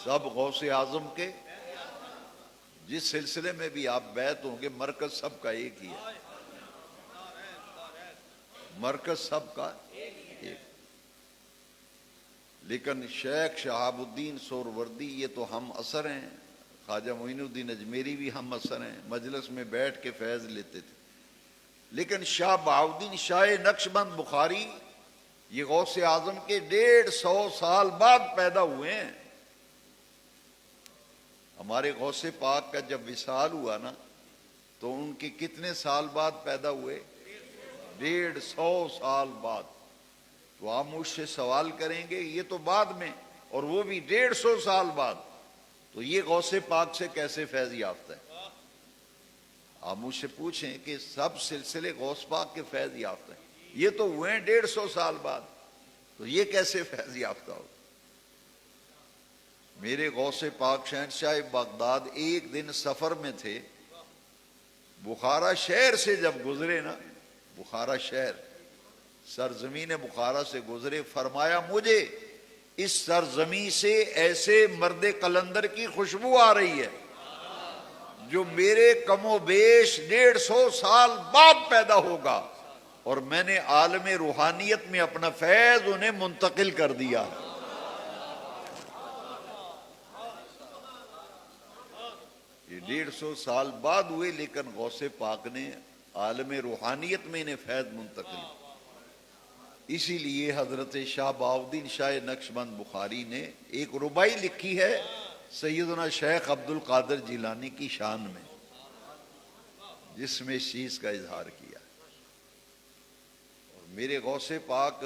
سب غوث اعظم کے، جس سلسلے میں بھی آپ بیعت ہوں گے مرکز سب کا ایک ہی ہے، مرکز سب کا ایک۔ لیکن شیخ شہاب الدین سہروردی یہ تو ہم اثر ہیں، خواجہ معین الدین اجمیری بھی ہم اثر ہیں، مجلس میں بیٹھ کے فیض لیتے تھے۔ لیکن شاہ بہاؤالدین شاہ نقش بند بخاری یہ غوث اعظم کے 150 سال بعد پیدا ہوئے ہیں۔ ہمارے غوث پاک کا جب وصال ہوا نا تو ان کے کتنے سال بعد پیدا ہوئے؟ 150 سال بعد۔ تو آپ مجھ سے سوال کریں گے یہ تو بعد میں، اور وہ بھی 150 سال بعد، تو یہ غوث پاک سے کیسے فیض یافتہ ہے؟ آپ مجھ سے پوچھیں کہ سب سلسلے غوث پاک کے فیض یافتہ ہیں، یہ تو ہوئے ہیں 150 سال بعد، تو یہ کیسے فیض یافتہ ہو؟ میرے غوث پاک شہنشاہ بغداد ایک دن سفر میں تھے، بخارا شہر سے جب گزرے نا، بخارا شہر سرزمین بخارا سے گزرے، فرمایا مجھے اس سرزمین سے ایسے مرد قلندر کی خوشبو آ رہی ہے جو میرے کم و بیش 150 سال بعد پیدا ہوگا، اور میں نے عالم روحانیت میں اپنا فیض انہیں منتقل کر دیا۔ یہ 150 سال بعد ہوئے، لیکن غوث پاک نے عالم روحانیت میں انہیں فیض منتقل کیا۔ اسی لیے حضرت شاہ بہاؤالدین شاہ نقش بند بخاری نے ایک ربائی لکھی ہے سیدنا شیخ عبد القادر جیلانی کی شان میں، جس میں اس چیز کا اظہار کیا۔ اور میرے غوث پاک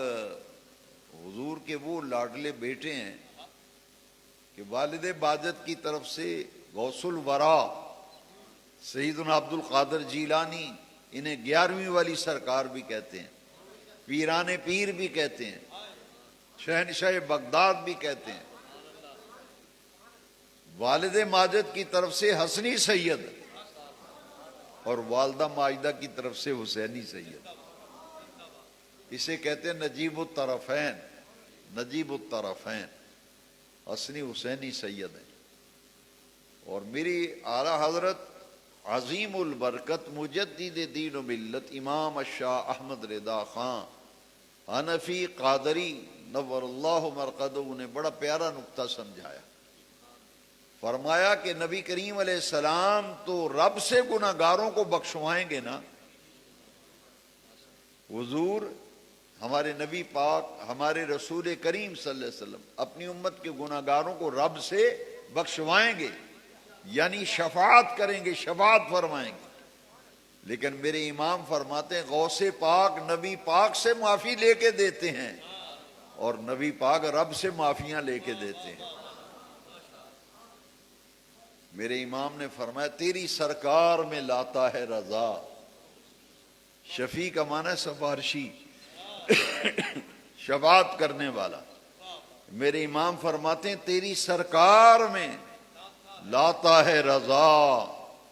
حضور کے وہ لاڈلے بیٹے ہیں کہ والد باجت کی طرف سے غوث الورا سیدنا عبد القادر جیلانی، انہیں 11ویں والی سرکار بھی کہتے ہیں، پیران پیر بھی کہتے ہیں، شہنشاہ بغداد بھی کہتے ہیں۔ والد ماجد کی طرف سے حسنی سید اور والدہ ماجدہ کی طرف سے حسینی سید، اسے کہتے ہیں نجیب الطرفین، نجیب الطرفین، حسنی حسینی سید ہیں۔ اور میری اعلیٰ حضرت عظیم البرکت مجدد دین و ملت امام الشاہ احمد رضا خان حنفی قادری نور اللہ مرقدہ نے بڑا پیارا نقطہ سمجھایا، فرمایا کہ نبی کریم علیہ السلام تو رب سے گناہگاروں کو بخشوائیں گے نا، حضور ہمارے نبی پاک ہمارے رسول کریم صلی اللہ علیہ وسلم اپنی امت کے گناہ گاروں کو رب سے بخشوائیں گے، یعنی شفاعت کریں گے، شفاعت فرمائیں گے۔ لیکن میرے امام فرماتے ہیں غوث پاک نبی پاک سے معافی لے کے دیتے ہیں اور نبی پاک رب سے معافیاں لے کے دیتے ہیں۔ میرے امام نے فرمایا تیری سرکار میں لاتا ہے رضا، شفیع کا معنی ہے سفارشی، شفاعت کرنے والا۔ میرے امام فرماتے ہیں تیری سرکار میں لاتا ہے رضا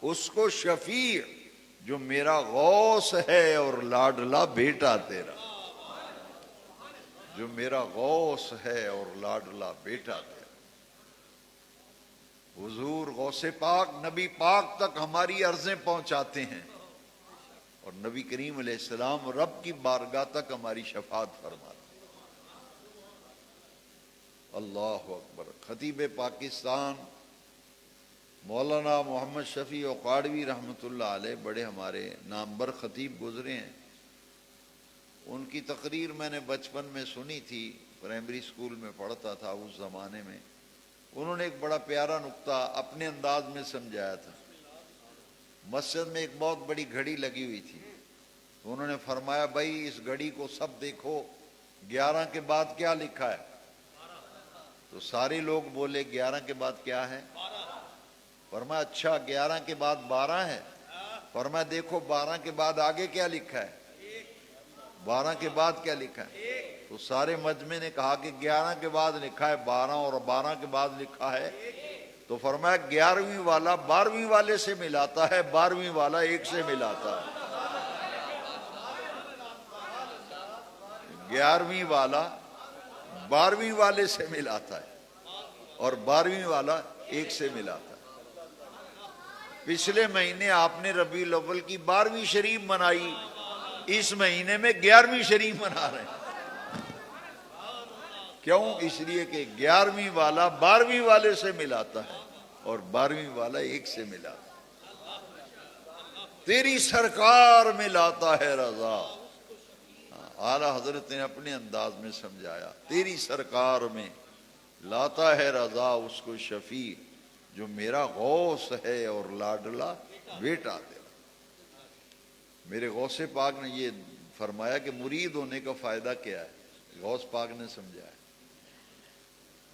اس کو شفیع جو میرا غوث ہے اور لاڈلا بیٹا تیرا، جو میرا غوث ہے اور لاڈلا بیٹا تیرا۔ حضور غوث پاک نبی پاک تک ہماری عرضیں پہنچاتے ہیں اور نبی کریم علیہ السلام رب کی بارگاہ تک ہماری شفاعت فرماتے ہیں۔ اللہ اکبر۔ خطیب پاکستان مولانا محمد شفیع اوقاڑوی رحمۃ اللہ علیہ بڑے ہمارے نامور خطیب گزرے ہیں۔ ان کی تقریر میں نے بچپن میں سنی تھی، پرائمری اسکول میں پڑھتا تھا اس زمانے میں۔ انہوں نے ایک بڑا پیارا نقطہ اپنے انداز میں سمجھایا تھا۔ مسجد میں ایک بہت بڑی گھڑی لگی ہوئی تھی، تو انہوں نے فرمایا بھائی اس گھڑی کو سب دیکھو 11 کے بعد کیا لکھا ہے؟ تو سارے لوگ بولے 11 کے بعد کیا ہے؟ فرمایا اچھا 11 کے بعد 12 ہے؟ فرمایا دیکھو 12 کے بعد آگے کیا لکھا ہے؟ 12 کے بعد کیا لکھا ہے؟ تو سارے مجمع نے کہا کہ 11 کے بعد لکھا ہے 12 اور 12 کے بعد لکھا ہے، تو فرمایا 11ویں والا 12ویں والے سے ملاتا ہے، 12ویں والا ایک سے ملاتا ہے۔ 11ویں والا 12ویں والے سے ملاتا ہے اور 12ویں والا ایک سے ملاتا ہے۔ پچھلے مہینے آپ نے ربیع الاول کی 12ویں شریف منائی، اس مہینے میں 11ویں شریف منا رہے ہیں۔ کیوں؟ اس لیے کہ 11ویں والا 12ویں والے سے ملاتا ہے اور 12ویں والا ایک سے ملاتا ہے۔ تیری سرکار میں لاتا ہے رضا۔ اعلیٰ حضرت نے اپنے انداز میں سمجھایا تیری سرکار میں لاتا ہے رضا اس کو شفیع جو میرا غوث ہے اور لاڈلا بیٹا تیرا۔ میرے غوث پاک نے یہ فرمایا کہ مرید ہونے کا فائدہ کیا ہے، غوث پاک نے سمجھایا۔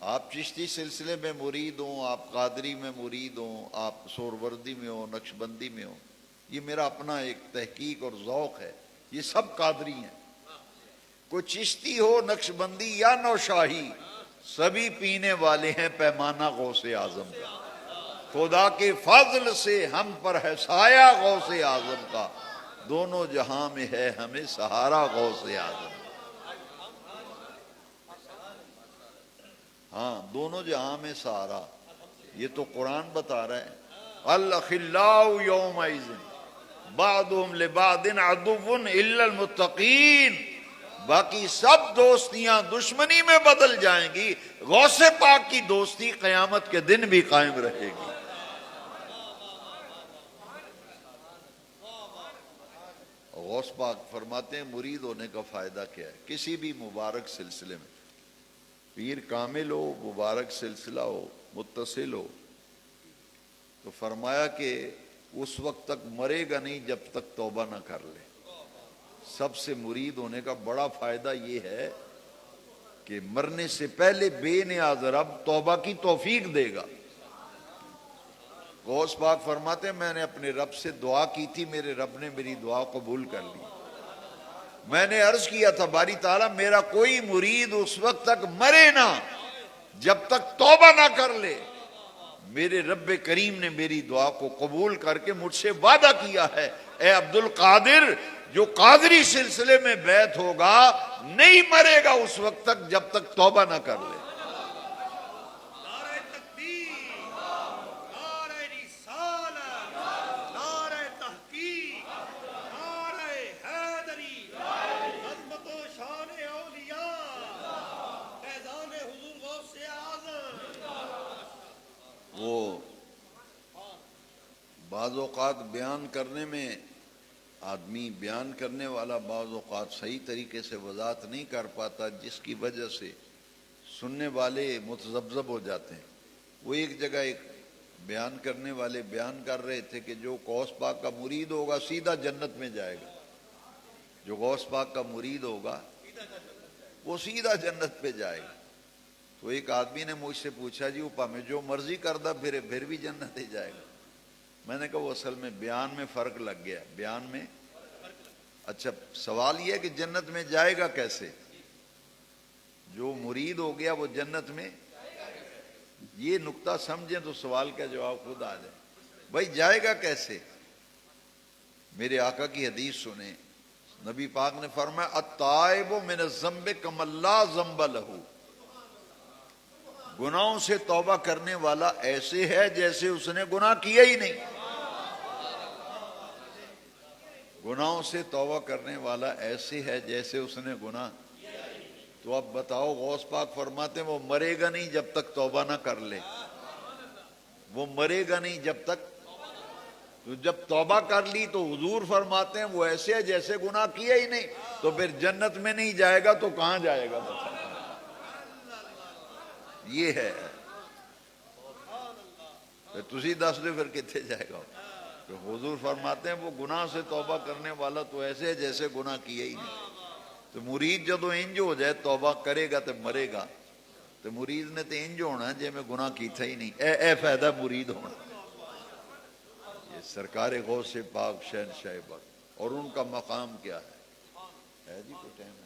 آپ چشتی سلسلے میں مرید ہوں، آپ قادری میں مرید ہوں، آپ سوروردی میں ہوں، نقشبندی میں ہوں، یہ میرا اپنا ایک تحقیق اور ذوق ہے، یہ سب قادری ہیں۔ کوئی چشتی ہو، نقشبندی یا نوشاہی، سبھی پینے والے ہیں پیمانہ غوث اعظم کا۔ خدا کے فضل سے ہم پر ہے سایہ غوث اعظم کا، دونوں جہاں میں ہے ہمیں سہارا غوث اعظم۔ ہاں دونوں جہاں میں سہارا، یہ تو قرآن بتا رہا ہے۔ الاخلاء یومئذ بعضهم لبعض عدو الا المتقین، باقی سب دوستیاں دشمنی میں بدل جائیں گی، غوث پاک کی دوستی قیامت کے دن بھی قائم رہے گی۔ غوث پاک فرماتے ہیں مرید ہونے کا فائدہ کیا ہے؟ کسی بھی مبارک سلسلے میں، پیر کامل ہو، مبارک سلسلہ ہو، متصل ہو، تو فرمایا کہ اس وقت تک مرے گا نہیں جب تک توبہ نہ کر لے۔ سب سے مرید ہونے کا بڑا فائدہ یہ ہے کہ مرنے سے پہلے بے نیاز رب توبہ کی توفیق دے گا۔ غوث پاک فرماتے ہیں میں نے اپنے رب سے دعا کی تھی، میرے رب نے میری دعا قبول کر لی۔ میں نے عرض کیا تھا باری تعالیٰ میرا کوئی مرید اس وقت تک مرے نہ جب تک توبہ نہ کر لے۔ میرے رب کریم نے میری دعا کو قبول کر کے مجھ سے وعدہ کیا ہے، اے عبد القادر جو قادری سلسلے میں بیعت ہوگا نہیں مرے گا اس وقت تک جب تک توبہ نہ کر لے۔ نعرہ تکبیر، نعرہ رسالت، نعرہ تحقیق، نعرہ حیدری، عظمت و شان اولیاء، فیضان حضور غوث اعظم۔ وہ بعض اوقات بیان کرنے میں آدمی بیان کرنے والا بعض اوقات صحیح طریقے سے وضاحت نہیں کر پاتا، جس کی وجہ سے سننے والے متذبذب ہو جاتے ہیں۔ وہ ایک جگہ ایک بیان کرنے والے بیان کر رہے تھے کہ جو غوث پاک کا مرید ہوگا سیدھا جنت میں جائے گا، جو غوث پاک کا مرید ہوگا وہ سیدھا جنت پہ جائے گا۔ تو ایک آدمی نے مجھ سے پوچھا جی اوپا میں جو مرضی کردہ پھر بھی جنت ہی جائے گا۔ میں نے کہا وہ اصل میں بیان میں فرق لگ گیا، بیان میں۔ اچھا سوال یہ ہے کہ جنت میں جائے گا کیسے؟ جو مرید ہو گیا وہ جنت میں، یہ نقطہ سمجھیں تو سوال کا جواب خود آ جائے۔ بھائی جائے گا کیسے؟ میرے آقا کی حدیث سنیں، نبی پاک نے فرمایا التائب من الذنب کمن لا ذنب لہ، گناہوں سے توبہ کرنے والا ایسے ہے جیسے اس نے گناہ کیا ہی نہیں۔ گناہوں سے توبہ کرنے والا ایسے ہے جیسے اس نے گناہ۔ تو اب بتاؤ غوث پاک فرماتے ہیں وہ مرے گا نہیں جب تک توبہ نہ کر لے، وہ مرے گا نہیں جب تک۔ تو جب توبہ کر لی تو حضور فرماتے ہیں وہ ایسے ہے جیسے گناہ کیا ہی نہیں۔ تو پھر جنت میں نہیں جائے گا تو کہاں جائے گا؟ بتاؤ۔ یہ ہے تسی دس دے پھر کتنے جائے گا؟ تو حضور فرماتے ہیں وہ گناہ سے توبہ کرنے والا تو ایسے ہے جیسے گناہ کیا ہی نہیں۔ تو مرید جدو انج ہو جائے توبہ کرے گا تو مرے گا، تو مرید نے تو انج ہونا جی میں گناہ کیتا ہی نہیں، اے فائدہ مرید ہونا۔ یہ سرکار غوث پاک شہنشاہ بخت، اور ان کا مقام کیا ہے جی؟ کوئی ٹائم ہے؟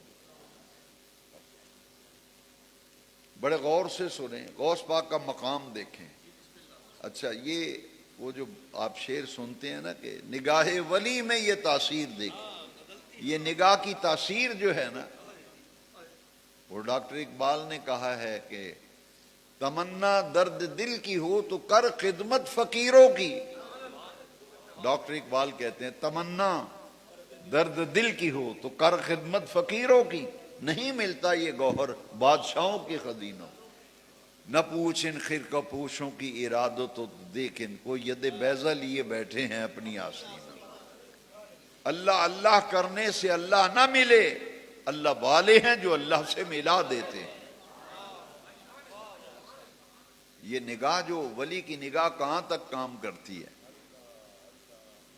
بڑے غور سے سنیں، غوث پاک کا مقام دیکھیں۔ اچھا یہ وہ جو آپ شعر سنتے ہیں نا کہ نگاہ ولی میں یہ تاثیر دیکھیں، یہ نگاہ کی تاثیر جو ہے نا، وہ ڈاکٹر اقبال نے کہا ہے کہ تمنا درد دل کی ہو تو کر خدمت فقیروں کی۔ ڈاکٹر اقبال کہتے ہیں تمنا درد دل کی ہو تو کر خدمت فقیروں کی، نہیں ملتا یہ گوہر بادشاہوں کے خزینوں، نہ پوچھ ان خرقہ پوشوں کی ارادہ تو دیکھ ان کو ید بیضہ لیے بیٹھے ہیں اپنی آستین۔ اللہ اللہ کرنے سے اللہ نہ ملے، اللہ والے ہیں جو اللہ سے ملا دیتے ہیں۔ یہ نگاہ جو ولی کی نگاہ کہاں تک کام کرتی ہے؟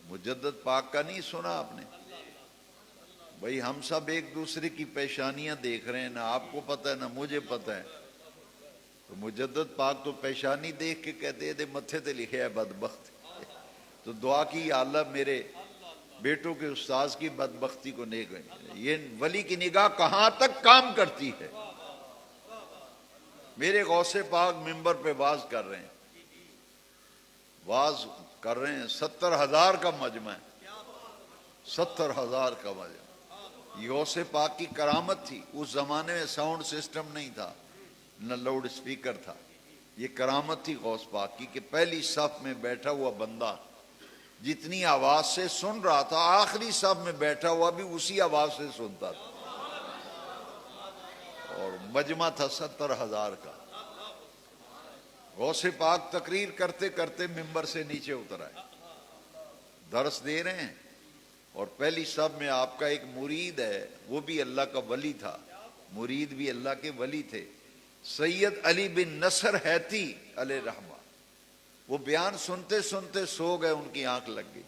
مجدد پاک کا نہیں سنا آپ نے؟ بھئی ہم سب ایک دوسرے کی پیشانیاں دیکھ رہے ہیں، نہ آپ کو پتہ ہے نہ مجھے پتہ ہے۔ تو مجدد پاک تو پیشانی دیکھ کے کہتے ہیں دے متھے تے لکھے ہے بدبخت۔ تو دعا کی یا اللہ میرے بیٹوں کے استاذ کی بدبختی کو نیک ہے۔ یہ ولی کی نگاہ کہاں تک کام کرتی ہے؟ میرے غوث پاک ممبر پہ واز کر رہے ہیں، واز کر رہے ہیں، 70,000 کا مجمع ہے، 70,000 کا مجمع۔ یہ غوث پاک کی کرامت تھی۔ اس زمانے میں ساؤنڈ سسٹم نہیں تھا، نہ لاؤڈ اسپیکر تھا۔ یہ کرامت تھی غوث پاک کی کہ پہلی صف میں بیٹھا ہوا بندہ جتنی آواز سے سن رہا تھا، آخری صف میں بیٹھا ہوا بھی اسی آواز سے سنتا تھا، اور مجمع تھا 70,000 کا۔ غوث پاک تقریر کرتے کرتے ممبر سے نیچے اتر آئے، درس دے رہے ہیں، اور پہلی صف میں آپ کا ایک مرید ہے، وہ بھی اللہ کا ولی تھا، مرید بھی اللہ کے ولی تھے، سید علی بن نصر حیتی علیہ رحمہ۔ وہ بیان سنتے سنتے سو گئے، ان کی آنکھ لگ گئی۔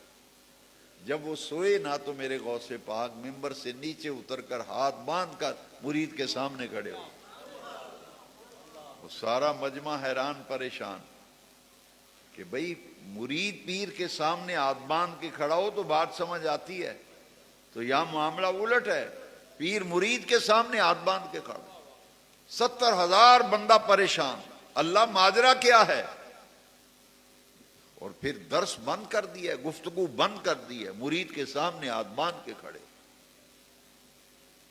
جب وہ سوئے نہ تو میرے غوث پاک ممبر سے نیچے اتر کر ہاتھ باندھ کر مرید کے سامنے کھڑے ہو۔ وہ سارا مجمع حیران پریشان کہ بھئی مرید پیر کے سامنے ہاتھ باندھ کے کھڑا ہو تو بات سمجھ آتی ہے، تو یہاں معاملہ الٹ ہے، پیر مرید کے سامنے ہاتھ باندھ کے کھڑا، 70,000 بندہ پریشان، اللہ ماجرا کیا ہے؟ اور پھر درس بند کر دیا، گفتگو بند کر دی ہے، مرید کے سامنے ہاتھ باندھ کے کھڑے۔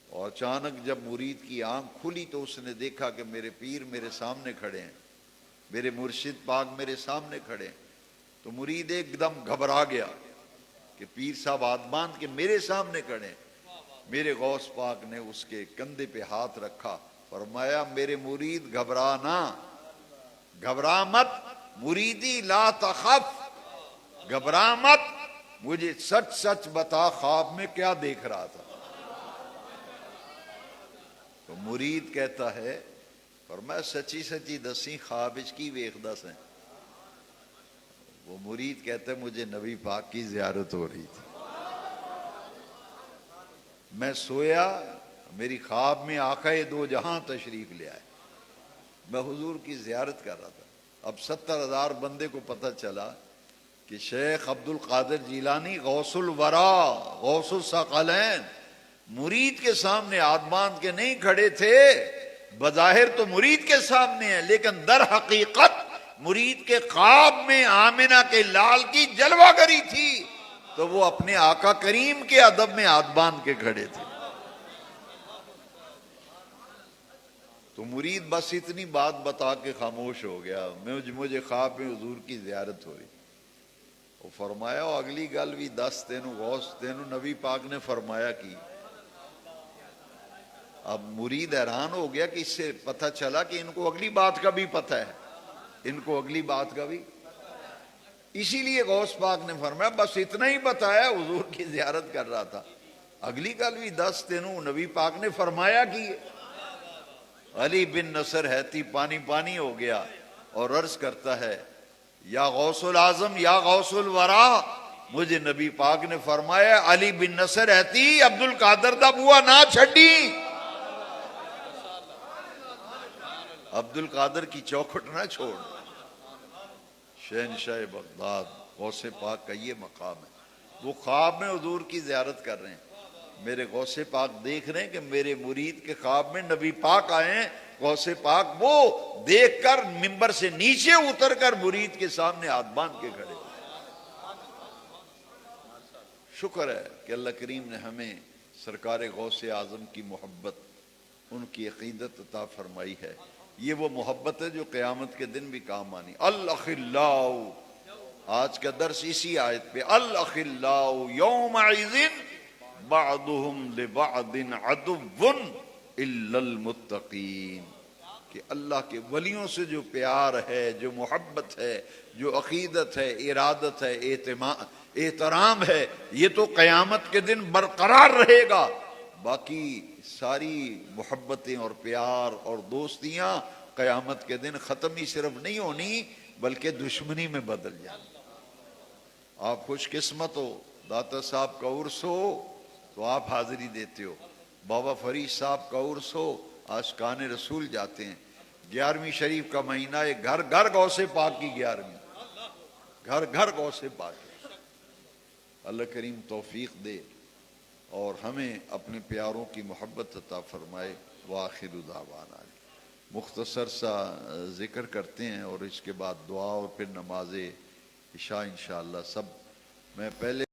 اور اچانک جب مرید کی آنکھ کھلی تو اس نے دیکھا کہ میرے پیر میرے سامنے کھڑے ہیں، میرے مرشد پاک میرے سامنے کھڑے ہیں۔ تو مرید ایک دم گھبرا گیا کہ پیر صاحب ہاتھ باندھ کے میرے سامنے کھڑے ہیں۔ میرے غوث پاک نے اس کے کندھے پہ ہاتھ رکھا، فرمایا میرے مرید گھبرا نہ، گھبرا مت، مریدی لا تخف، گھبرا مت، مجھے سچ سچ بتا خواب میں کیا دیکھ رہا تھا؟ تو مرید کہتا ہے فرمایا سچی سچی دسی خواب وچ کی ویکھدا سیں؟ وہ مرید کہتا ہے مجھے نبی پاک کی زیارت ہو رہی تھی، میں سویا، میری خواب میں آقا دو جہاں تشریف لے آئے، میں حضور کی زیارت کر رہا تھا۔ اب 70,000 بندے کو پتہ چلا کہ شیخ عبد القادر جیلانی غوث الورا، غوث الثقلین، مرید کے سامنے ہاتھ باندھ کے نہیں کھڑے تھے، بظاہر تو مرید کے سامنے ہیں لیکن در حقیقت مرید کے خواب میں آمنہ کے لال کی جلوہ گری تھی، تو وہ اپنے آقا کریم کے ادب میں ہاتھ باندھ کے کھڑے تھے۔ تو مرید بس اتنی بات بتا کے خاموش ہو گیا، مجھے خواب میں حضور کی زیارت ہو رہی۔ وہ فرمایا اگلی گل بھی دس، تینوں غوث تینوں نبی پاک نے فرمایا کی۔ اب مرید حیران ہو گیا کہ اس سے پتہ چلا کہ ان کو اگلی بات کا بھی پتہ ہے، ان کو اگلی بات کا بھی، اسی لیے غوث پاک نے فرمایا بس اتنا ہی بتایا، حضور کی زیارت کر رہا تھا، اگلی گل بھی دس تینوں نبی پاک نے فرمایا کی۔ علی بن نصر ہیتی پانی پانی ہو گیا اور عرض کرتا ہے یا غوث العظم یا غوث الورا، مجھے نبی پاک نے فرمایا علی بن نصر ہیتی عبد القادر دا بوا نہ چھڈی، عبد القادر کی چوکھٹ نہ چھوڑ۔ شہنشاہ بغداد غوث پاک کا یہ مقام ہے، وہ خواب میں حضور کی زیارت کر رہے ہیں، میرے غوث پاک دیکھ رہے ہیں کہ میرے مرید کے خواب میں نبی پاک آئے ہیں، غوث پاک وہ دیکھ کر منبر سے نیچے اتر کر مرید کے سامنے ہاتھ باندھ کے کھڑے۔ شکر ہے کہ اللہ کریم نے ہمیں سرکار غوث اعظم کی محبت، ان کی عقیدت عطا فرمائی ہے۔ یہ وہ محبت ہے جو قیامت کے دن بھی کام آنی۔ الاخلاء، آج کا درس اسی آیت پہ، الاخلاء یومئذ بعضهم لبعض عدو الا المتقین، کہ اللہ کے ولیوں سے جو پیار ہے، جو محبت ہے، جو عقیدت ہے، ارادت ہے، احترام ہے، یہ تو قیامت کے دن برقرار رہے گا۔ باقی ساری محبتیں اور پیار اور دوستیاں قیامت کے دن ختم ہی صرف نہیں ہونی بلکہ دشمنی میں بدل جائیں۔ آپ خوش قسمت ہو، داتا صاحب کا عرس ہو تو آپ حاضری دیتے ہو، بابا فرید صاحب کا عرس ہو عاشقان رسول جاتے ہیں، 11ویں شریف کا مہینہ ہے، گھر گھر غوث پاک کی 11ویں، گھر گھر غوث پاک کی۔ اللہ کریم توفیق دے اور ہمیں اپنے پیاروں کی محبت عطا فرمائے۔ وآخر دعوانا، مختصر سا ذکر کرتے ہیں اور اس کے بعد دعا اور پھر نماز عشاء انشاءاللہ۔ سب میں پہلے